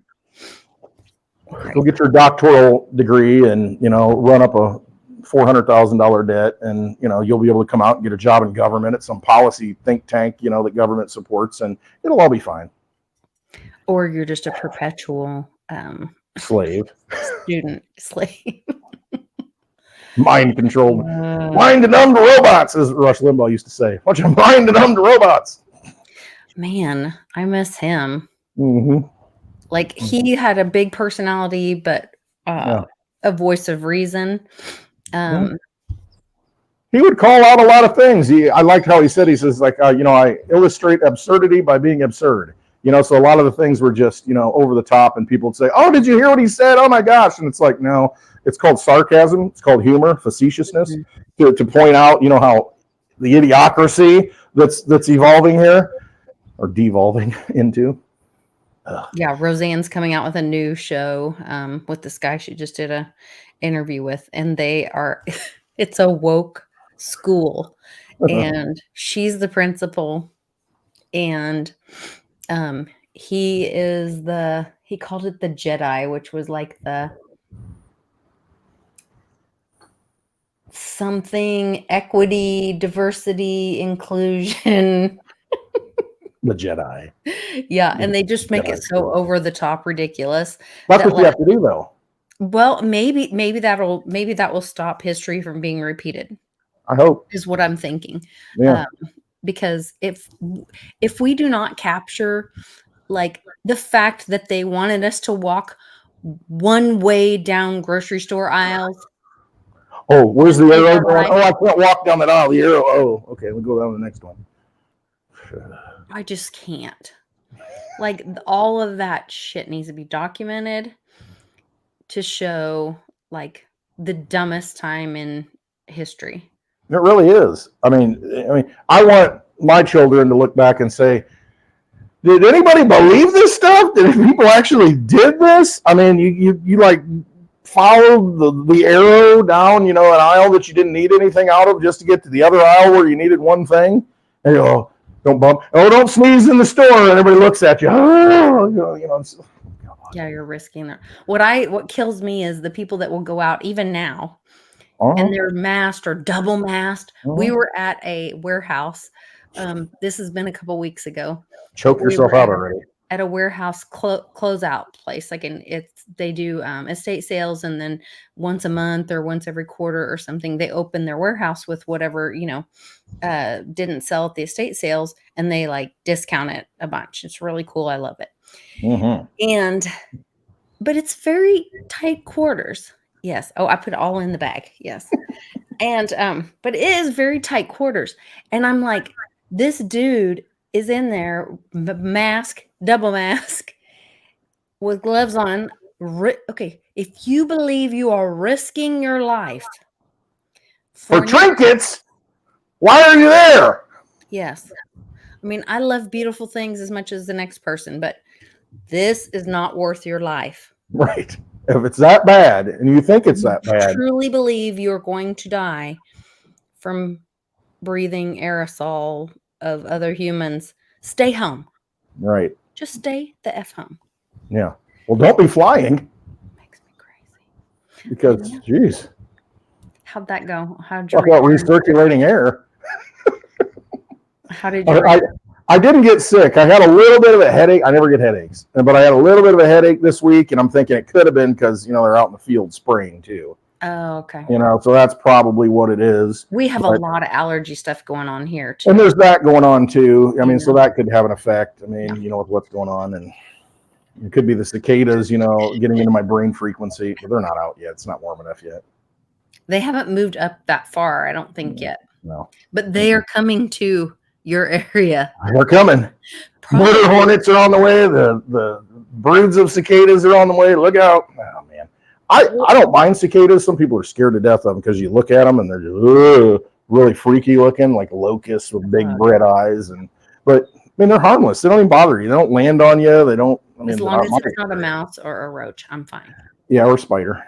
Go get your doctoral degree, and run up a $400,000 debt, and you'll be able to come out and get a job in government at some policy think tank that government supports, and it'll all be fine. Or you're just a perpetual slave. Mind controlled. Mind and numb to robots, as Rush Limbaugh used to say. Bunch of mind and numb to robots. Man, I miss him. Mm-hmm. Like, he had a big personality, but a voice of reason. He would call out a lot of things. I liked how he says, like, I illustrate absurdity by being absurd. So a lot of the things were just, over the top, and people would say, oh, did you hear what he said? Oh my gosh. And it's like, no, it's called sarcasm. It's called humor, facetiousness, to point out, how the idiocracy that's evolving here, or devolving into. Yeah, Roseanne's coming out with a new show with this guy she just did a interview with, and it's a woke school, and she's the principal, and he called it the Jedi, which was like the something equity, diversity, inclusion. The Jedi. Yeah, and they just make it so over the top ridiculous. That's what you have to do, though. Well, maybe that will stop history from being repeated. I hope is what I'm thinking. Yeah. Because if we do not capture like the fact that they wanted us to walk one way down grocery store aisles. Oh, where's the arrow going? Oh, I can't walk down that aisle. The arrow. Oh, okay. We'll go down to the next one. I just can't. Like, all of that shit needs to be documented to show like the dumbest time in history. It really is. I mean, I want my children to look back and say, did anybody believe this stuff? Did people actually did this? I mean, you like followed the arrow down, an aisle that you didn't need anything out of just to get to the other aisle where you needed one thing. And you go, don't bump. Oh, don't sneeze in the store. And everybody looks at you. Oh, yeah, you're risking that. What kills me is the people that will go out even now and they're masked or double masked. We were at a warehouse. This has been a couple weeks ago. Choke yourself out already. At a warehouse closeout place. Like they do estate sales, and then once a month or once every quarter or something, they open their warehouse with whatever, didn't sell at the estate sales, and they like discount it a bunch. It's really cool. I love it. Mm-hmm. But it's very tight quarters. Yes. Oh, I put it all in the bag. Yes. And, but it is very tight quarters. And I'm like, this dude is in there, double mask, with gloves on. Okay. If you believe you are risking your life for trinkets, why are you there? Yes. I mean, I love beautiful things as much as the next person, but this is not worth your life. Right. If it's that bad and you think it's that bad. Truly believe you're going to die from breathing aerosol of other humans, stay home. Right. Just stay the F home. Yeah. Well, don't be flying. Makes me crazy. Because, geez. How'd that go? How'd you talk about recirculating air? How did you? I didn't get sick. I had a little bit of a headache. I never get headaches, but I had a little bit of a headache this week, and I'm thinking it could have been because they're out in the field spraying too. Oh, okay. So that's probably what it is. We have a lot of allergy stuff going on here too. And there's that going on too. I mean, so that could have an effect. I mean, with what's going on, and it could be the cicadas, getting into my brain frequency, but they're not out yet. It's not warm enough yet. They haven't moved up that far, I don't think yet. No. But they are coming to your area. They're coming. Probably. Murder hornets are on the way. The broods of cicadas are on the way. Look out. Oh, man. I don't mind cicadas. Some people are scared to death of them because you look at them and they're just, really freaky looking, like locusts with big red eyes. But I mean, they're harmless. They don't even bother you. They don't land on you. They don't. I mean, as long as it's not a mouse or a roach, I'm fine. Yeah, or a spider.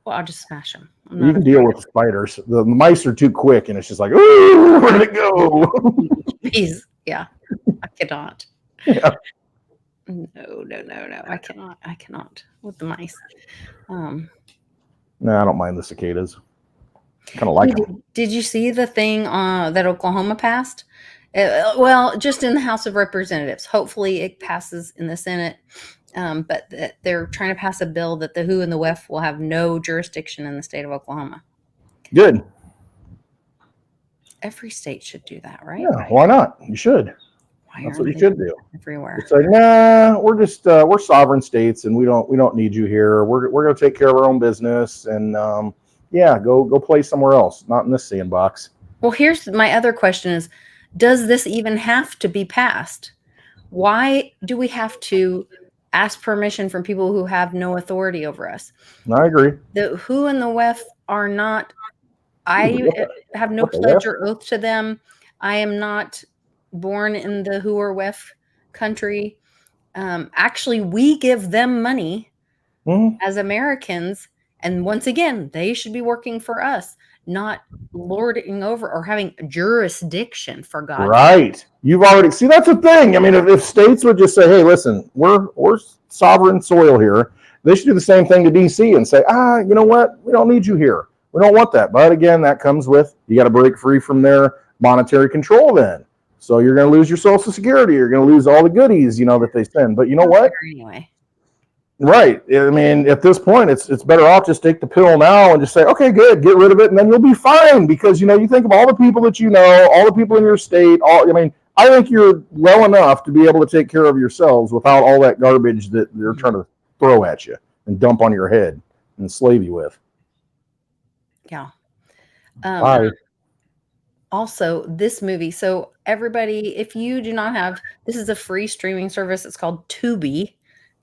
Well, I'll just smash them. You can deal with spiders. The mice are too quick, and it's just like, ooh, where did it go? Please, yeah, I cannot. Yeah. No. I cannot with the mice. No, I don't mind the cicadas. Kind of like them. Did you see the thing that Oklahoma passed? Well, just in the House of Representatives. Hopefully, it passes in the Senate. But they're trying to pass a bill that the WHO and the WEF will have no jurisdiction in the state of Oklahoma. Good. Every state should do that, right? Yeah, why not? You should. That's what you should do. Everywhere. It's like, nah, we're just we're sovereign states, and we don't need you here. We're going to take care of our own business, and yeah, go play somewhere else, not in this sandbox. Well, here's my other question: is does this even have to be passed? Why do we have to ask permission from people who have no authority over us? I agree. The WHO and the WEF are not. I have no pledge or oath to them. I am not born in the WHO or WEF country. Actually, we give them money as Americans. And once again, they should be working for us, not lording over or having jurisdiction, for God's right. Sake. You've already see that's the thing. I mean, if states would just say, "Hey, listen, we're sovereign soil here," they should do the same thing to DC and say, you know what? We don't need you here. We don't want that. But again, that comes with you got to break free from their monetary control. Then, so you're going to lose your Social Security. You're going to lose all the goodies, that they send. But you know what? Anyway. Right. I mean, at this point, it's better off just take the pill now and just say, okay, good, get rid of it, and then you'll be fine. Because you think of all the people that all the people in your state. I think you're well enough to be able to take care of yourselves without all that garbage that they're trying to throw at you and dump on your head and slave you with. Yeah. Also, this movie. So everybody, if you do not have, this is a free streaming service. It's called Tubi.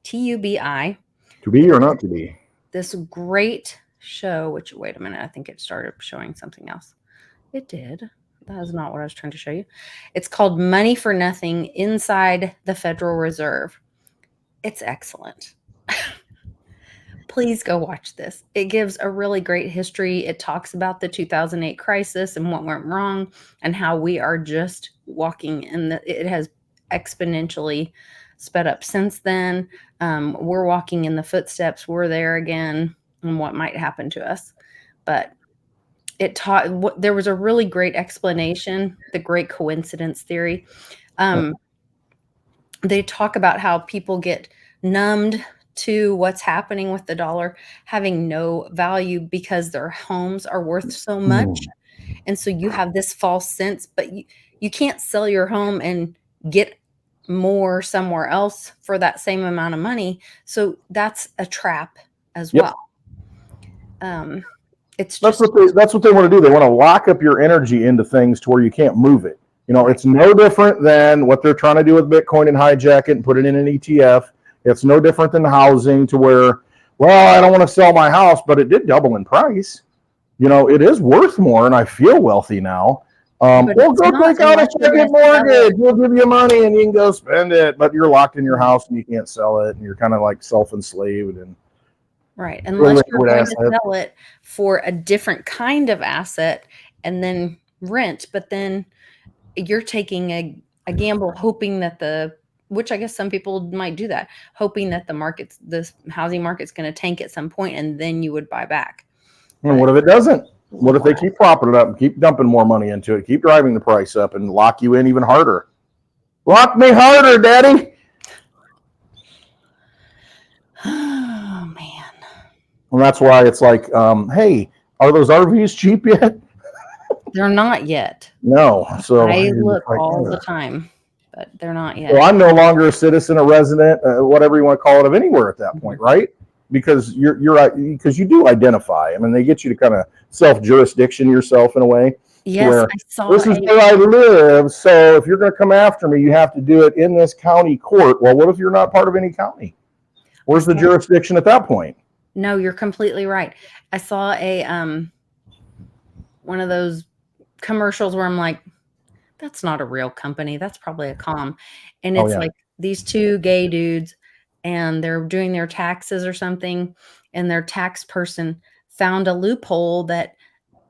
TUBI. To be or not to be. This great show, which, wait a minute, I think it started showing something else. It did. That is not what I was trying to show you. It's called Money for Nothing Inside the Federal Reserve. It's excellent. Please go watch this. It gives a really great history. It talks about the 2008 crisis and what went wrong and how we are just walking in it has exponentially sped up since then. We're walking in the footsteps. We're there again, and what might happen to us. But there was a really great explanation, the great coincidence theory. They talk about how people get numbed to what's happening with the dollar having no value because their homes are worth so much. And so you have this false sense, but you can't sell your home and get more somewhere else for that same amount of money. So that's a trap as well. That's what they want to do. They want to lock up your energy into things to where you can't move it. It's no different than what they're trying to do with Bitcoin and hijack it and put it in an ETF. It's no different than housing to where, well, I don't want to sell my house, but it did double in price. It is worth more, and I feel wealthy now. Well, go take out a second mortgage. We'll give you money, and you can go spend it. But you're locked in your house, and you can't sell it, and you're kind of like self-enslaved. And right, unless you're going to sell it for a different kind of asset and then rent. But then you're taking a gamble, hoping that which I guess some people might do that, hoping that the housing market's going to tank at some point, and then you would buy back. And what if it doesn't? What if they keep propping it up and keep dumping more money into it, keep driving the price up and lock you in even harder? Lock me harder, Daddy. Oh, man. And that's why it's like, hey, are those RVs cheap yet? They're not yet. No. So I look all the time, but they're not yet. Well, I'm no longer a citizen, a resident, whatever you want to call it, of anywhere at that point, right? Because because you do identify. I mean, they get you to kind of self-jurisdiction yourself in a way. Yes, I saw this is where I live. So if you're going to come after me, you have to do it in this county court. Well, what if you're not part of any county? Where's the jurisdiction at that point? No, you're completely right. I saw one of those commercials where I'm like, that's not a real company. That's probably a comm. And Oh it's yeah. like these two gay dudes and they're doing their taxes or something. And their tax person found a loophole that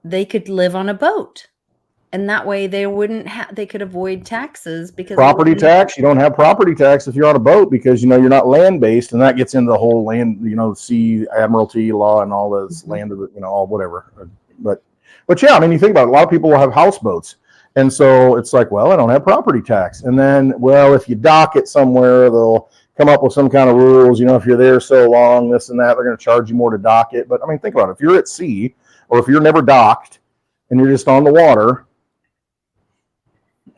they could live on a boat. And that way they wouldn't have, they could avoid taxes because they Property wouldn't. tax, you don't have property tax if you're on a boat because you're not land based, and that gets into the whole land, sea admiralty law and all this land of the, all whatever. But yeah, I mean, you think about it, a lot of people will have houseboats, and so it's like, well, I don't have property tax, and then, well, if you dock it somewhere, they'll come up with some kind of rules. If you're there so long, this and that, they're going to charge you more to dock it. But I mean, think about it, if you're at sea or if you're never docked and you're just on the water.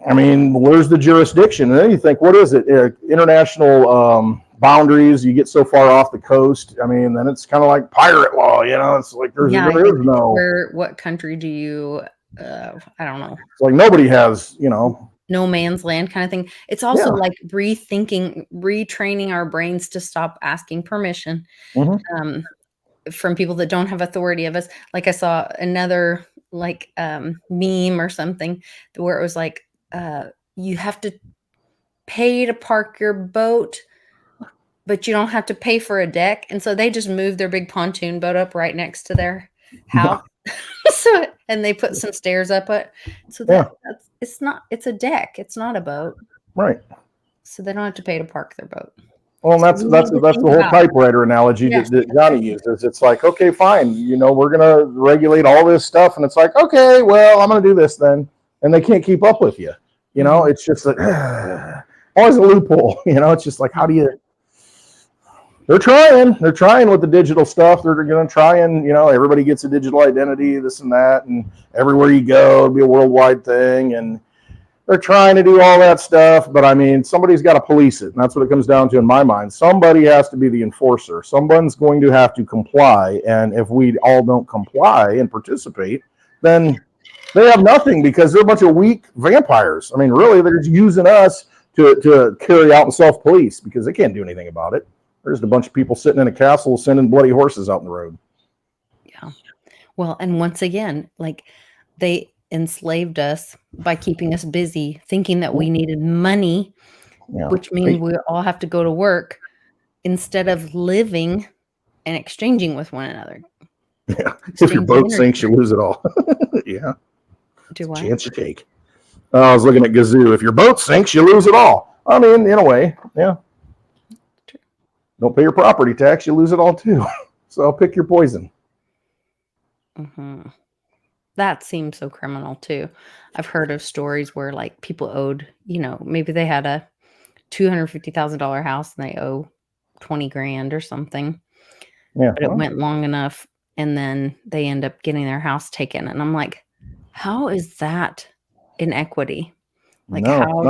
I mean, where's the jurisdiction? And then you think, what is it? International boundaries. You get so far off the coast. I mean, then it's kind of like pirate law. It's like there is no. What country do you? I don't know. It's like nobody has, no man's land kind of thing. It's also like retraining our brains to stop asking permission from people that don't have authority of us. Like I saw another meme or something where it was like, you have to pay to park your boat, but you don't have to pay for a deck. And so they just moved their big pontoon boat up right next to their house. And they put some stairs up it. So it's a deck. It's not a boat. Right. So they don't have to pay to park their boat. Well, that's the whole typewriter analogy that Johnny uses. It's like, okay, fine. We're going to regulate all this stuff. And it's like, okay, well, I'm going to do this then. And they can't keep up with you. It's just like, always a loophole. It's just like, how do you? They're trying with the digital stuff. They're going to try and, everybody gets a digital identity, this and that. And everywhere you go, it'll be a worldwide thing. And they're trying to do all that stuff. But I mean, somebody's got to police it. And that's what it comes down to in my mind. Somebody has to be the enforcer. Someone's going to have to comply. And if we all don't comply and participate, then they have nothing because they're a bunch of weak vampires. I mean, really, they're just using us to carry out and self-police because they can't do anything about it. There's a bunch of people sitting in a castle sending bloody horses out in the road. Yeah. Well, and once again, they enslaved us by keeping us busy, thinking that we needed money, which means we all have to go to work instead of living and exchanging with one another. Yeah. If your boat sinks, you lose it all. Yeah. Do what? Chance you take. I was looking at Gazoo. If your boat sinks, you lose it all. I mean, in a way, yeah. True. Don't pay your property tax, you lose it all too. So pick your poison. That seems so criminal too. I've heard of stories where people owed, maybe they had a $250,000 house and they owe 20 grand or something. Yeah. But it went long enough and then they end up getting their house taken. And I'm like, how is that inequity? How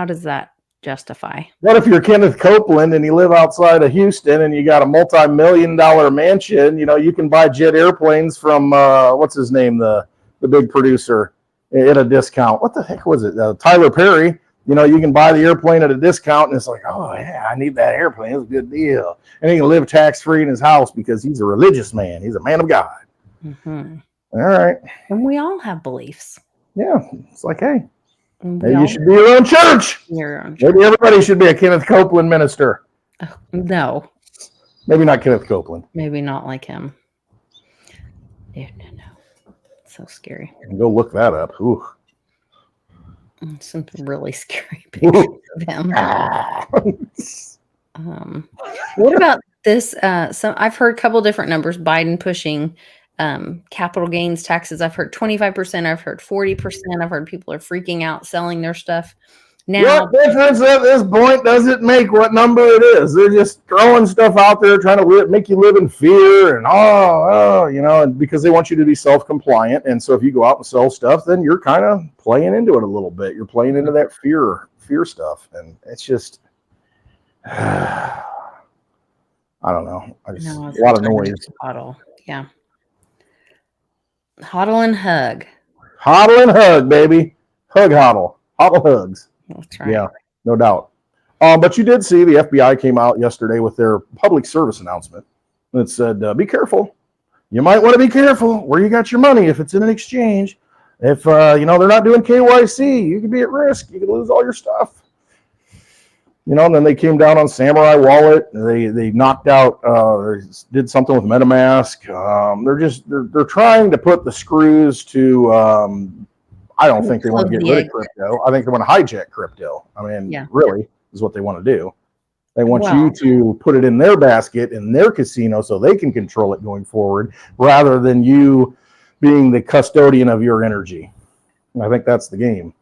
does that justify? What if you're Kenneth Copeland and you live outside of Houston and you got a multi-million-dollar mansion? You can buy jet airplanes from what's his name, the big producer, at a discount. What the heck was it? Tyler Perry. You can buy the airplane at a discount, and it's like, oh yeah, I need that airplane. It's a good deal. And he can live tax-free in his house because he's a religious man. He's a man of God. All right. And we all have beliefs. Yeah. It's like, hey, maybe you should be your own church. Maybe everybody should be a Kenneth Copeland minister. No. Maybe not Kenneth Copeland. Maybe not like him. No. So scary. Go look that up. Ooh. Some really scary pictures of him. What about this? I've heard a couple different numbers. Biden pushing capital gains taxes. I've heard 25%. I've heard 40%. I've heard people are freaking out selling their stuff. Now, what difference at this point does it make what number it is? They're just throwing stuff out there, trying to make you live in fear and because they want you to be self-compliant. And so if you go out and sell stuff, then you're kind of playing into it a little bit. You're playing into that fear stuff, and it's just, I don't know. A lot of noise. Hodl, yeah. Hodl and hug. Hodl and hug, baby. Hug, hodl. Hodl hugs. That's right. Yeah, no doubt. But you did see the FBI came out yesterday with their public service announcement that said, be careful. You might want to be careful where you got your money if it's in an exchange. If they're not doing KYC, you could be at risk. You could lose all your stuff. And then they came down on Samurai Wallet. They knocked out, did something with MetaMask. They're trying to put the screws to. I don't think they want to get rid of crypto. I think they want to hijack crypto. I mean, really, is what they want to do. They want you to put it in their basket, in their casino, so they can control it going forward, rather than you being the custodian of your energy. And I think that's the game.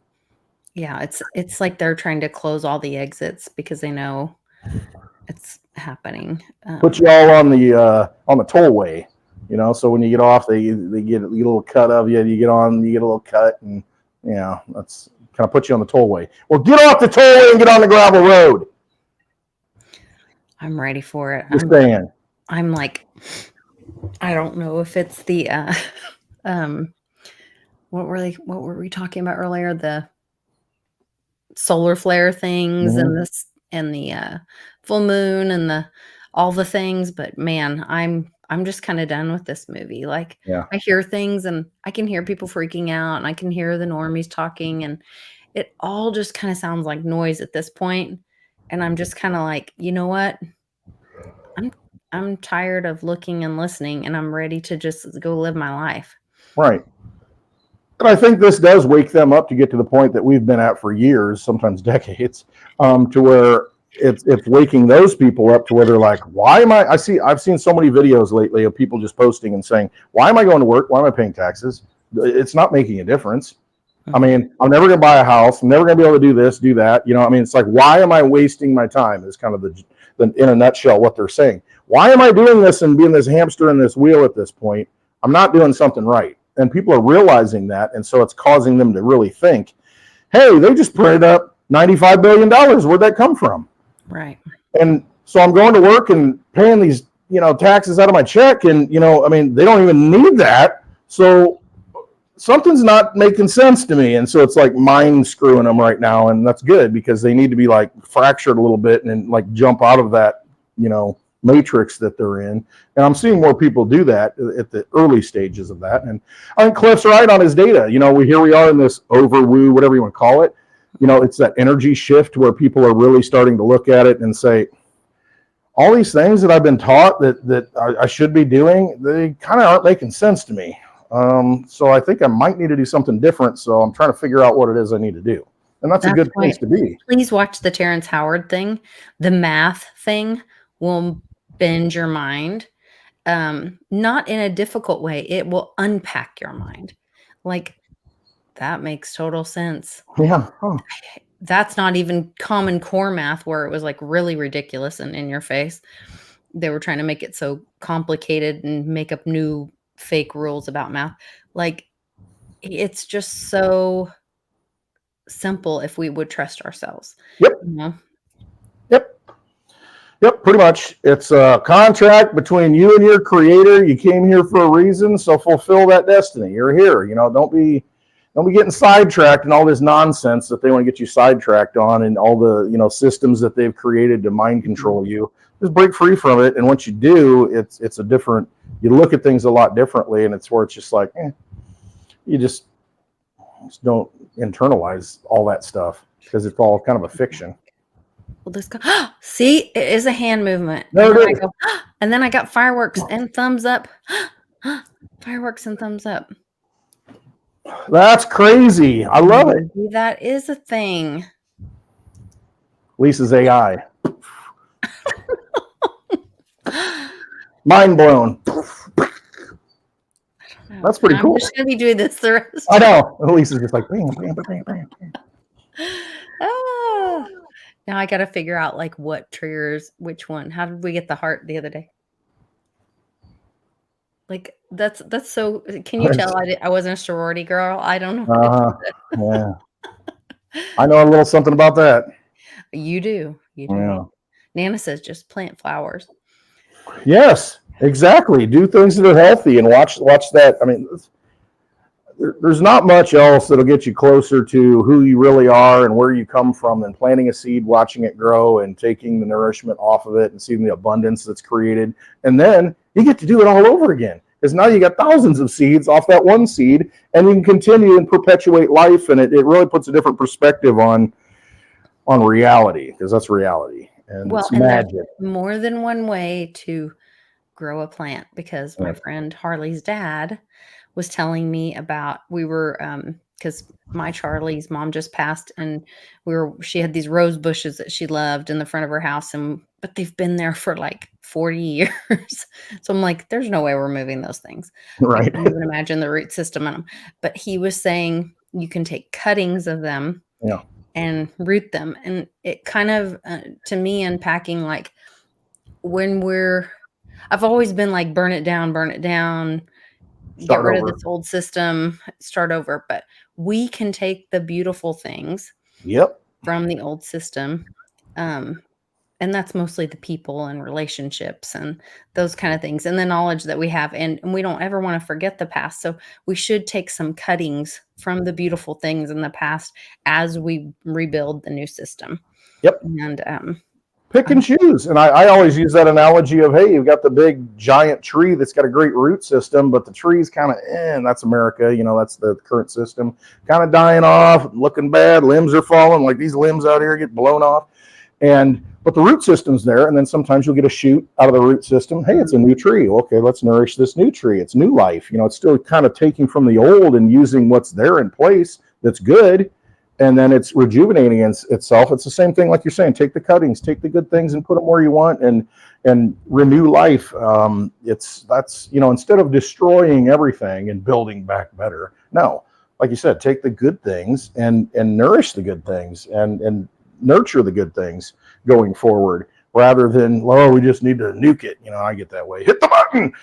Yeah, it's like they're trying to close all the exits because they know it's happening. Put you all on the tollway, so when you get off, they get a little cut of you. You get on, you get a little cut, and that's kind of put you on the tollway. Well, get off the tollway and get on the gravel road. I'm ready for it. Just saying. I'm like, I don't know if it's the what were we talking about earlier? The solar flare things and the full moon and all the things, but man, I'm just kind of done with this movie. Like, I hear things and I can hear people freaking out and I can hear the normies talking, and it all just kind of sounds like noise at this point. And I'm just kind of like, you know what? I'm tired of looking and listening, and I'm ready to just go live my life. Right. And I think this does wake them up to get to the point that we've been at for years, sometimes decades, to where it's waking those people up to where they're like, why am I've seen so many videos lately of people just posting and saying, why am I going to work? Why am I paying taxes? It's not making a difference. I mean, I'm never going to buy a house. I'm never going to be able to do this, do that. It's like, why am I wasting my time is kind of the in a nutshell what they're saying. Why am I doing this and being this hamster in this wheel at this point? I'm not doing something right. And people are realizing that. And so it's causing them to really think, hey, they just printed up $95 billion. Where'd that come from? Right. And so I'm going to work and paying these, taxes out of my check. And, they don't even need that. So something's not making sense to me. And so it's like mind screwing them right now. And that's good because they need to be like fractured a little bit and then like jump out of that, matrix that they're in. And I'm seeing more people do that at the early stages of that. And I think Cliff's right on his data. Here we are in this overwoo, whatever you want to call it. It's that energy shift where people are really starting to look at it and say, all these things that I've been taught that I should be doing, they kind of aren't making sense to me. So I think I might need to do something different. So I'm trying to figure out what it is I need to do. And that's a good place to be. Please watch the Terrence Howard thing. The math thing will bend your mind. Not in a difficult way. It will unpack your mind. Like, that makes total sense. Yeah. That's not even common core math where it was like really ridiculous and in your face. They were trying to make it so complicated and make up new fake rules about math. Like, it's just so simple if we would trust ourselves. Yep. Yep, pretty much. It's a contract between you and your creator. You came here for a reason, so fulfill that destiny. You're here. Don't be getting sidetracked in all this nonsense that they want to get you sidetracked on, and all the systems that they've created to mind control you. Just break free from it, and once you do, it's a different. You look at things a lot differently, and it's where it's just like, you just don't internalize all that stuff because it's all kind of a fiction. Well, this guy, see, it is a hand movement. And then I got fireworks and thumbs up. Fireworks and thumbs up. That's crazy. I love it. That is a thing. Lisa's AI. Mind blown. That's pretty cool. I'm just going to be doing this the rest. I know. Lisa's just like, bam, bam, bam, bam, bam. Oh. Now I got to figure out like what triggers which one. How did we get the heart the other day? Like that's so. Can you tell I wasn't a sorority girl? I don't know. Yeah. I know a little something about that. You do. Yeah. Nana says just plant flowers. Yes, exactly. Do things that are healthy and watch that. I mean, there's not much else that'll get you closer to who you really are and where you come from than planting a seed, watching it grow, and taking the nourishment off of it and seeing the abundance that's created. And then you get to do it all over again. is now you got thousands of seeds off that one seed, and you can continue and perpetuate life. And it really puts a different perspective on reality, because that's reality. And Well, it's and there's magic. more than one way to grow a plant, because my friend Harley's dad was telling me about, we were because my Charlie's mom just passed, and she had these rose bushes that she loved in the front of her house, but they've been there for like 40 years. So I'm like, there's no way we're moving those things. Right. I can't even imagine the root system in them. But he was saying you can take cuttings of them and root them. And it kind of, to me, unpacking, like, I've always been like, burn it down, get rid of this old system, start over. But we can take the beautiful things from the old system. And that's mostly the people and relationships and those kind of things, and the knowledge that we have. And we don't ever want to forget the past. So we should take some cuttings from the beautiful things in the past as we rebuild the new system. And pick and choose. And I always use that analogy of, hey, you've got the big giant tree that's got a great root system, but the tree's kind of, and that's America, that's the current system, kind of dying off, looking bad, limbs are falling, like these limbs out here get blown off. But the root system's there, and then sometimes you'll get a shoot out of the root system. Hey, it's a new tree. Okay, let's nourish this new tree. It's new life. It's still kind of taking from the old and using what's there in place that's good, and then it's rejuvenating itself. It's the same thing, like you're saying. Take the cuttings, take the good things, and put them where you want, and renew life. That's instead of destroying everything and building back better. No, like you said, take the good things and nourish the good things and nurture the good things going forward, rather than, we just need to nuke it. I get that way. Hit the button.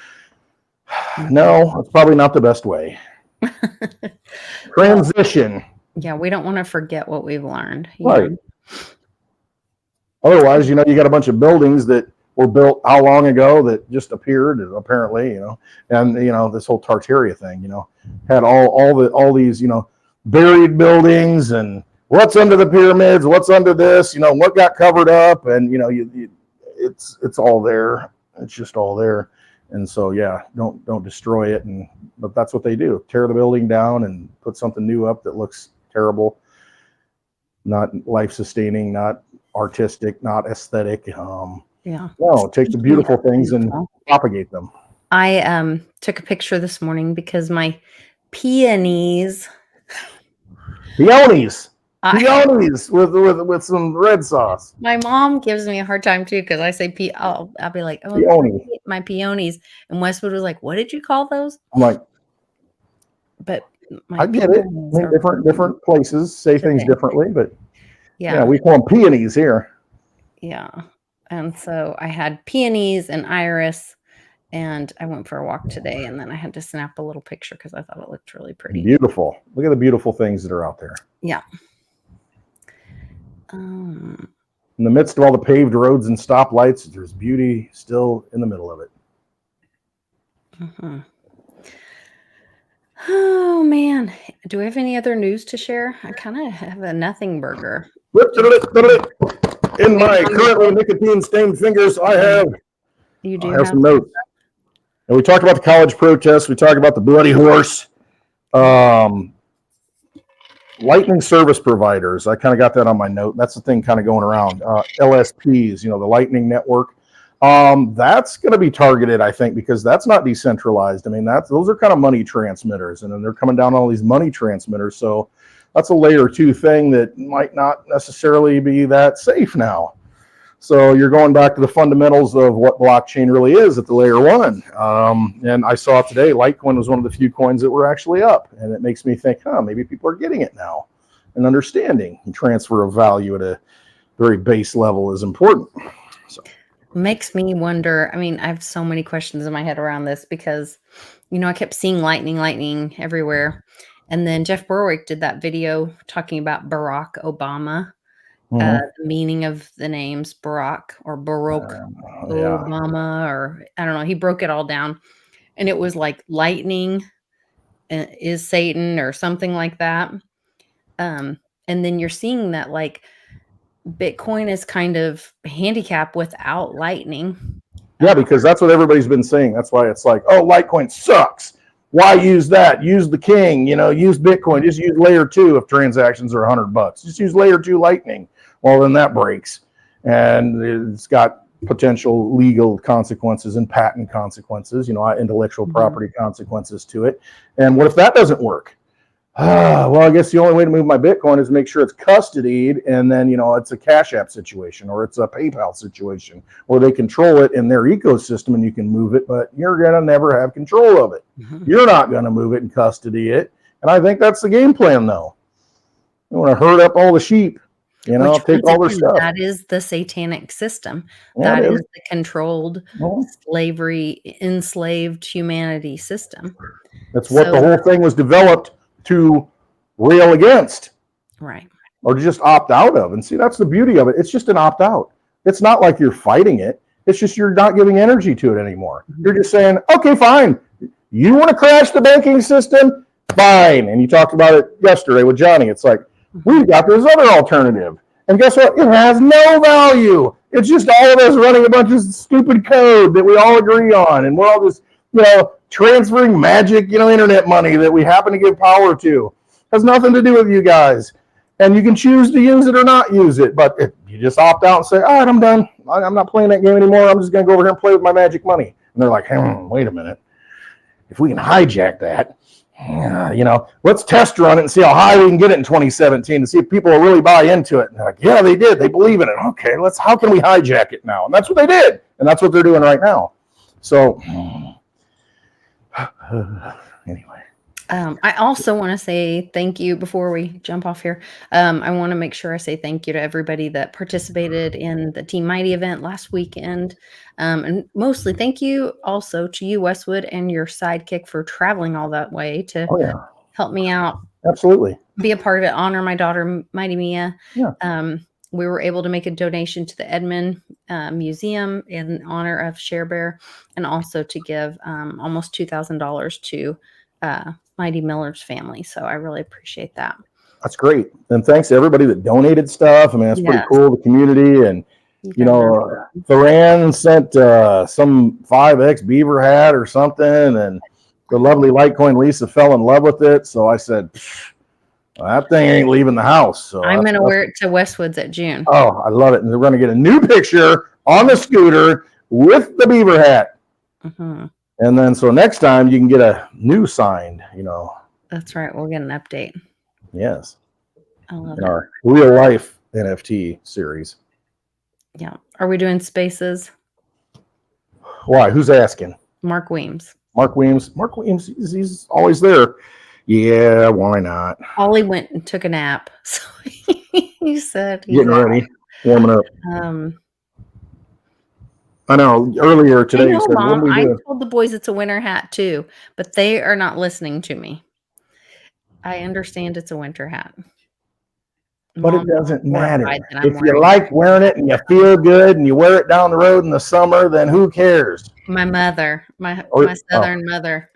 No, it's probably not the best way. Transition. Yeah, we don't want to forget what we've learned. Right. Otherwise, you got a bunch of buildings that were built how long ago that just appeared, apparently, and this whole Tartaria thing, had all these, buried buildings, and what's under the pyramids, what's under this, what got covered up, and it's all there. It's just all there. And so, don't destroy it. But that's what they do: tear the building down and put something new up that looks terrible, not life sustaining, not artistic, not aesthetic. No, take the beautiful things and propagate them. I took a picture this morning because my Peonies with some red sauce. My mom gives me a hard time too, because I say I'll be like, Peony. My Peonies, and Westwood was like, what did you call those? I'm like, but I get it. Different places say things differently, but we call them peonies here. Yeah, and so I had peonies and iris, and I went for a walk today, and then I had to snap a little picture because I thought it looked really pretty. Beautiful. Look at the beautiful things that are out there. Yeah. In the midst of all the paved roads and stoplights, there's beauty still in the middle of it. Mm-hmm. Oh man, do we have any other news to share? I kind of have a nothing burger. In my currently nicotine-stained fingers, I have some notes. And we talked about the college protests. We talked about the bloody horse. Lightning service providers. I kind of got that on my note. That's the thing kind of going around. LSPs, the Lightning Network. That's going to be targeted, I think, because that's not decentralized. I mean, those are kind of money transmitters, and then they're coming down all these money transmitters. So that's a layer 2 thing that might not necessarily be that safe now. So you're going back to the fundamentals of what blockchain really is at the layer 1. And I saw today, Litecoin was one of the few coins that were actually up. And it makes me think, maybe people are getting it now and understanding. And transfer of value at a very base level is important. So makes me wonder. I mean, I have so many questions in my head around this because, I kept seeing lightning everywhere. And then Jeff Berwick did that video talking about Barack Obama. The meaning of the names Barack or Baroque Obama, or I don't know. He broke it all down, and it was like lightning is Satan or something like that. And then you're seeing that like Bitcoin is kind of handicapped without lightning. Yeah, because that's what everybody's been saying. That's why it's like, oh, Litecoin sucks. Why use that? Use the king, use Bitcoin. Just use layer 2 if transactions are $100. Just use layer 2 Lightning. Well, then that breaks. And it's got potential legal consequences and patent consequences, intellectual property consequences to it. And what if that doesn't work? Well, I guess the only way to move my Bitcoin is make sure it's custodied, and then, it's a Cash App situation, or it's a PayPal situation, or they control it in their ecosystem and you can move it, but you're going to never have control of it. You're not going to move it and custody it. And I think that's the game plan, though. You want to herd up all the sheep, take all their stuff. That is the satanic system. Yeah, that is the controlled slavery, enslaved humanity system. That's what the whole thing was developed to rail against, right? Or just opt out of. And see, that's the beauty of it. It's just an opt out. It's not like you're fighting it. It's just you're not giving energy to it anymore. You're just saying, okay, fine. You want to crash the banking system? Fine. And you talked about it yesterday with Johnny. It's like, we've got this other alternative. And guess what? It has no value. It's just all of us running a bunch of stupid code that we all agree on. And we're all just, transferring magic, internet money that we happen to give power to. Has nothing to do with you guys. And you can choose to use it or not use it. But if you just opt out and say, all right, I'm done. I'm not playing that game anymore. I'm just going to go over here and play with my magic money. And they're like, wait a minute. If we can hijack that, let's test run it and see how high we can get it in 2017 to see if people will really buy into it. And they're like, yeah, they did. They believe in it. Okay, how can we hijack it now? And that's what they did. And that's what they're doing right now. So anyway. I also want to say thank you before we jump off here. I want to make sure I say thank you to everybody that participated in the Team Mighty event last weekend. And mostly thank you also to you, Westwood, and your sidekick for traveling all that way to help me out. Absolutely. Be a part of it, honor my daughter, Mighty Mia. Yeah. We were able to make a donation to the Edmund Museum in honor of Share Bear, and also to give almost $2,000 to Mighty Miller's family. So I really appreciate that. That's great. And thanks to everybody that donated stuff. I mean, that's pretty cool, the community. And, Thoran sent some 5X beaver hat or something. And the lovely Litecoin Lisa fell in love with it. So I said, that thing ain't leaving the house. So I'm going to wear it to Westwood's at June. Oh, I love it. And we're going to get a new picture on the scooter with the beaver hat. And then, so next time you can get a new signed, That's right. We'll get an update. Yes. I love it. Our real life NFT series. Yeah. Are we doing spaces? Why? Who's asking? Mark Weems. Mark Weems, he's always there. Yeah, why not? Ollie went and took a nap. So he said he's getting ready, warming up. I know earlier today. I know, Mom, I told the boys it's a winter hat too, but they are not listening to me. I understand it's a winter hat. But Mom, it doesn't matter. If you like wearing it and you feel good and you wear it down the road in the summer, then who cares? My mother, my southern mother.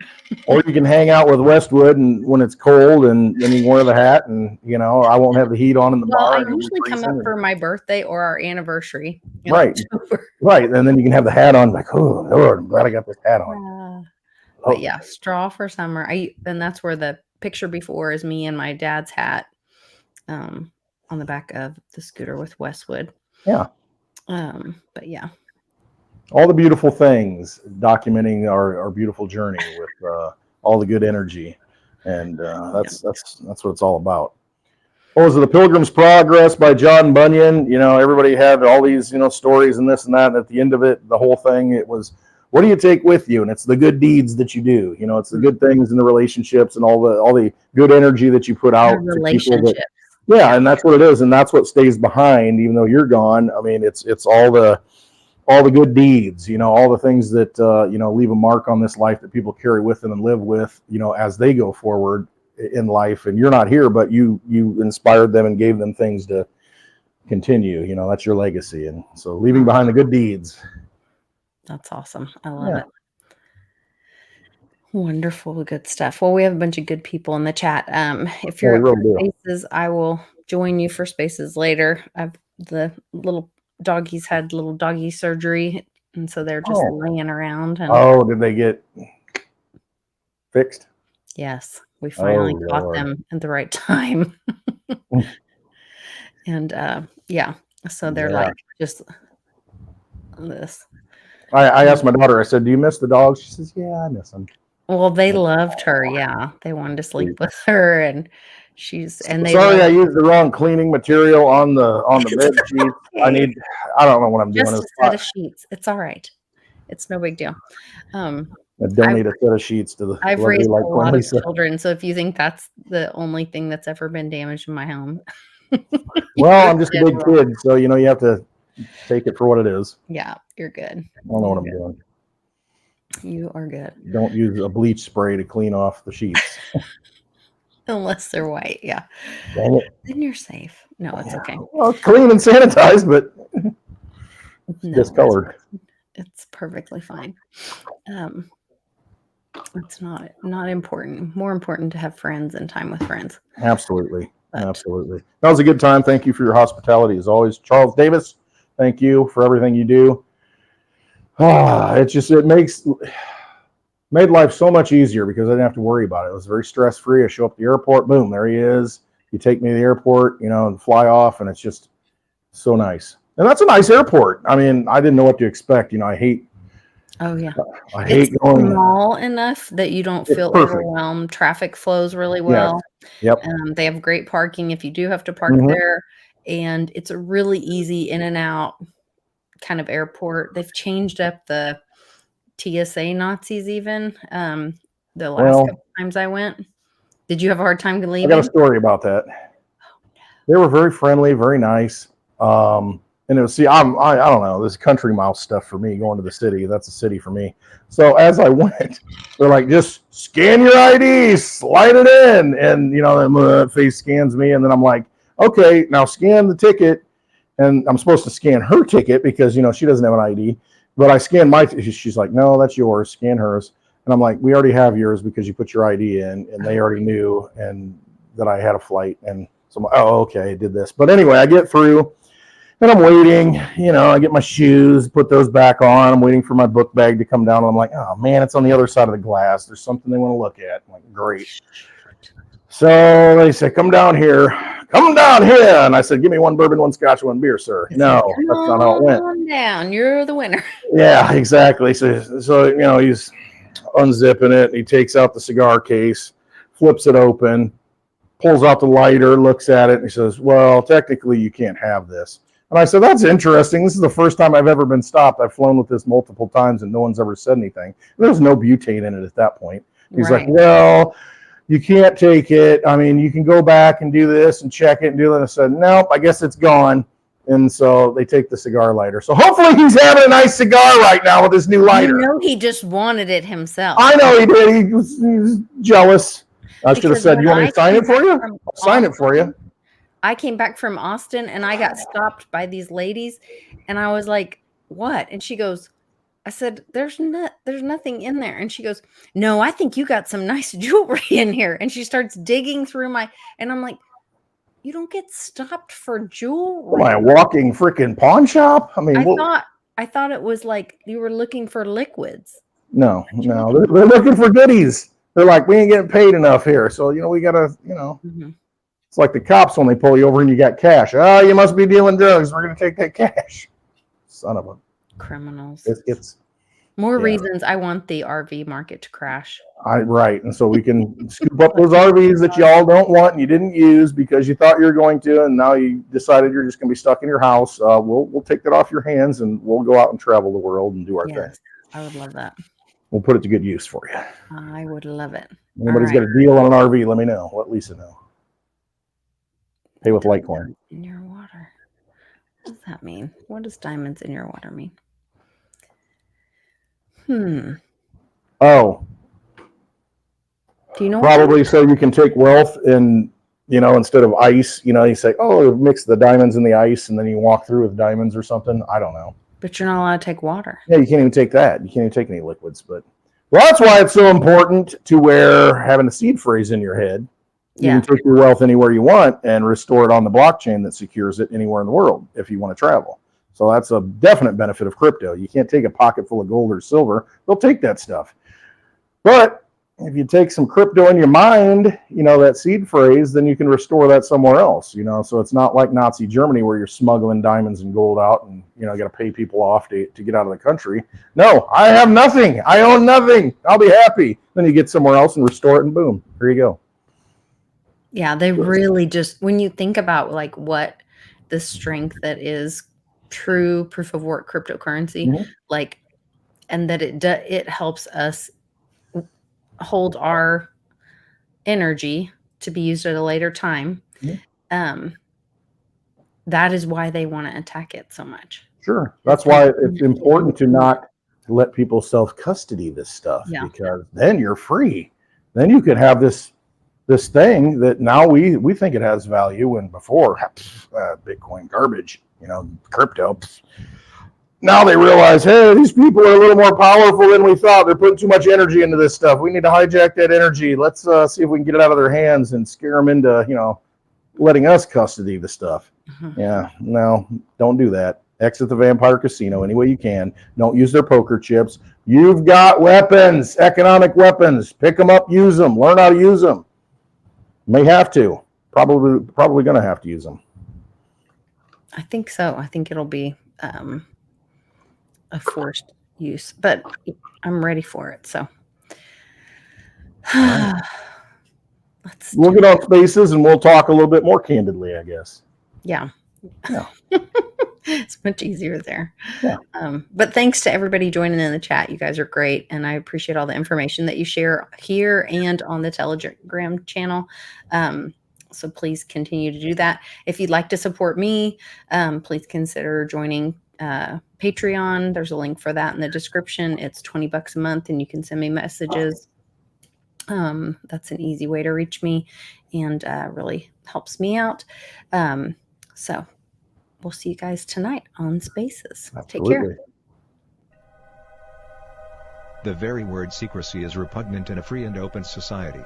Or you can hang out with Westwood and when it's cold and then you wear the hat and, I won't have the heat on in the bar. I usually come up for my birthday or our anniversary. Right. Right. And then you can have the hat on like, oh, Lord, I'm glad I got this hat on. But yeah, straw for summer. And that's where the picture before is me and my dad's hat on the back of the scooter with Westwood. Yeah. But yeah. All the beautiful things, documenting our beautiful journey with all the good energy, and that's what it's all about. What was it? The Pilgrim's Progress by John Bunyan. Everybody had all these stories and this and that. And at the end of it, the whole thing, it was, what do you take with you? And it's the good deeds that you do. It's the good things in the relationships and all the good energy that you put out to people. Yeah, and that's what it is, and that's what stays behind, even though you're gone. I mean, it's all the good deeds, all the things that, leave a mark on this life that people carry with them and live with, as they go forward in life. And you're not here, but you inspired them and gave them things to continue. That's your legacy. And so leaving behind the good deeds. That's awesome. I love it. Wonderful. Good stuff. Well, we have a bunch of good people in the chat. If you're up for spaces, I will join you for spaces later. The little doggies had little doggy surgery and so they're just laying around. And did they get fixed? yes, we finally caught Lord. them at the right time. And so they're like just this. I asked my daughter, I said, do you miss the dogs? She says, yeah, I miss them. Well, they loved her. Yeah, they wanted to sleep with her, and they Sorry, I used the wrong cleaning material on the bed sheet. Okay. I don't know what I'm doing. Just a set of sheets. It's all right. It's no big deal. I don't need a set of sheets to the. I've raised a lot of children, so if you think that's the only thing that's ever been damaged in my home, well, I'm just a big kid, so you have to take it for what it is. Yeah, you're good. I don't know what I'm doing. You are good. Don't use a bleach spray to clean off the sheets. Unless they're white, yeah. Dang it. Then you're safe. No, it's okay. Well, it's clean and sanitized, but discolored. It's perfectly fine. It's not important. More important to have friends and time with friends. Absolutely. Absolutely. That was a good time. Thank you for your hospitality as always. Charles Davis, thank you for everything you do. Made life so much easier because I didn't have to worry about it. It was very stress-free. I show up at the airport, boom, there he is. You take me to the airport, and fly off, and it's just so nice. And that's a nice airport. I mean, I didn't know what to expect. I hate. Oh yeah. I hate going. Small enough that you don't feel overwhelmed. Traffic flows really well. Yep. They have great parking if you do have to park there, and it's a really easy in and out kind of airport. They've changed up the TSA Nazis even. The last couple times I went. Did you have a hard time leaving? I got a story about that. They were very friendly, very nice. And it was, I don't know, this country mouse stuff for me, going to the city. That's a city for me. So as I went, they're like, just scan your ID, slide it in. And, the face scans me. And then I'm like, okay, now scan the ticket. And I'm supposed to scan her ticket because, she doesn't have an ID. But I scanned my she's like, no, that's yours. Scan hers. And I'm like, we already have yours because you put your ID in. And they already knew and that I had a flight. And so I'm like, oh, okay, I did this. But anyway, I get through. And I'm waiting, I get my shoes, put those back on. I'm waiting for my book bag to come down. And I'm like, oh, man, it's on the other side of the glass. There's something they want to look at. I'm like, great. So they said, come down here. Come down here. And I said, give me one bourbon, one scotch, one beer, sir. No, that's not how it went. Come down. You're the winner. Yeah, exactly. So he's unzipping it. He takes out the cigar case, flips it open, pulls out the lighter, looks at it, and he says, well, technically you can't have this. And I said, that's interesting. This is the first time I've ever been stopped. I've flown with this multiple times, and no one's ever said anything. There's no butane in it at that point. He's like, well, you can't take it. I mean, you can go back and do this and check it and do that. I said, nope, I guess it's gone. And so they take the cigar lighter. So hopefully he's having a nice cigar right now with his new lighter. He just wanted it himself. I know he did. He was jealous. I should have said, you want me to sign it for you? I'll sign it for you. I came back from Austin and I got stopped by these ladies and I was like, what? And she goes, I said, there's nothing in there. And she goes, no, I think you got some nice jewelry in here. And she starts digging through and I'm like, you don't get stopped for jewelry. Am I a walking freaking pawn shop? I mean, I thought it was like you were looking for liquids. No, they're looking for goodies. They're like, we ain't getting paid enough here. So, we got to, It's like the cops when they pull you over and you got cash. Oh, you must be dealing drugs. We're going to take that cash. Son of a criminals. It's more reasons I want the RV market to crash. Right. And so we can scoop up those RVs that y'all don't want and you didn't use because you thought you were going to, and now you decided you're just going to be stuck in your house. We'll take that off your hands and we'll go out and travel the world and do our thing. I would love that. We'll put it to good use for you. I would love it. Anybody's got a deal on an RV, let me know. Let Lisa know. Pay with Litecoin. In your water. What does that mean? What does diamonds in your water mean? Oh. Do you know? Probably so you can take wealth and, instead of ice, you say, oh, mix the diamonds in the ice and then you walk through with diamonds or something. I don't know. But you're not allowed to take water. Yeah, you can't even take that. You can't even take any liquids. But that's why it's so important to having a seed phrase in your head. You can take your wealth anywhere you want and restore it on the blockchain that secures it anywhere in the world if you want to travel. So that's a definite benefit of crypto. You can't take a pocket full of gold or silver. They'll take that stuff. But if you take some crypto in your mind, that seed phrase, then you can restore that somewhere else, So it's not like Nazi Germany where you're smuggling diamonds and gold out and, got to pay people off to get out of the country. No, I have nothing. I own nothing. I'll be happy. Then you get somewhere else and restore it and boom, here you go. Yeah, they really just, when you think about like what the strength that is true proof of work cryptocurrency, like, and that it helps us hold our energy to be used at a later time. That is why they want to attack it so much. Sure. That's why it's important to not let people self-custody this stuff, because then you're free. Then you could have this thing that now we think it has value, and before Bitcoin garbage, crypto. Now they realize, hey, these people are a little more powerful than we thought. They're putting too much energy into this stuff. We need to hijack that energy. Let's see if we can get it out of their hands and scare them into, letting us custody the stuff. Yeah, no, don't do that. Exit the vampire casino any way you can. Don't use their poker chips. You've got weapons, economic weapons. Pick them up, use them. Learn how to use them. May have to. Probably going to have to use them. I think so. I think it'll be a forced use, but I'm ready for it. So we'll get on Spaces and we'll talk a little bit more candidly, I guess. Yeah. It's much easier there. Yeah. But thanks to everybody joining in the chat. You guys are great. And I appreciate all the information that you share here and on the Telegram channel. So please continue to do that. If you'd like to support me, please consider joining Patreon. There's a link for that in the description. It's $20 a month and you can send me messages. That's an easy way to reach me and really helps me out. So we'll see you guys tonight on Spaces. Absolutely. Take care. The very word secrecy is repugnant in a free and open society.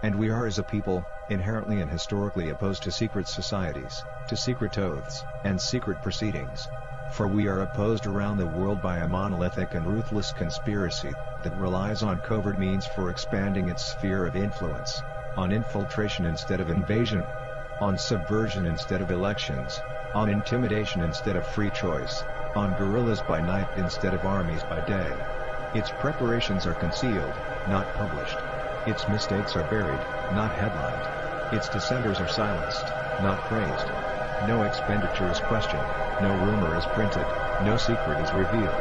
And we are as a people, inherently and historically opposed to secret societies, to secret oaths, and secret proceedings. For we are opposed around the world by a monolithic and ruthless conspiracy that relies on covert means for expanding its sphere of influence, on infiltration instead of invasion, on subversion instead of elections, on intimidation instead of free choice, on guerrillas by night instead of armies by day. Its preparations are concealed, not published. Its mistakes are buried, not headlined. Its dissenters are silenced, not praised. No expenditure is questioned, no rumor is printed, no secret is revealed.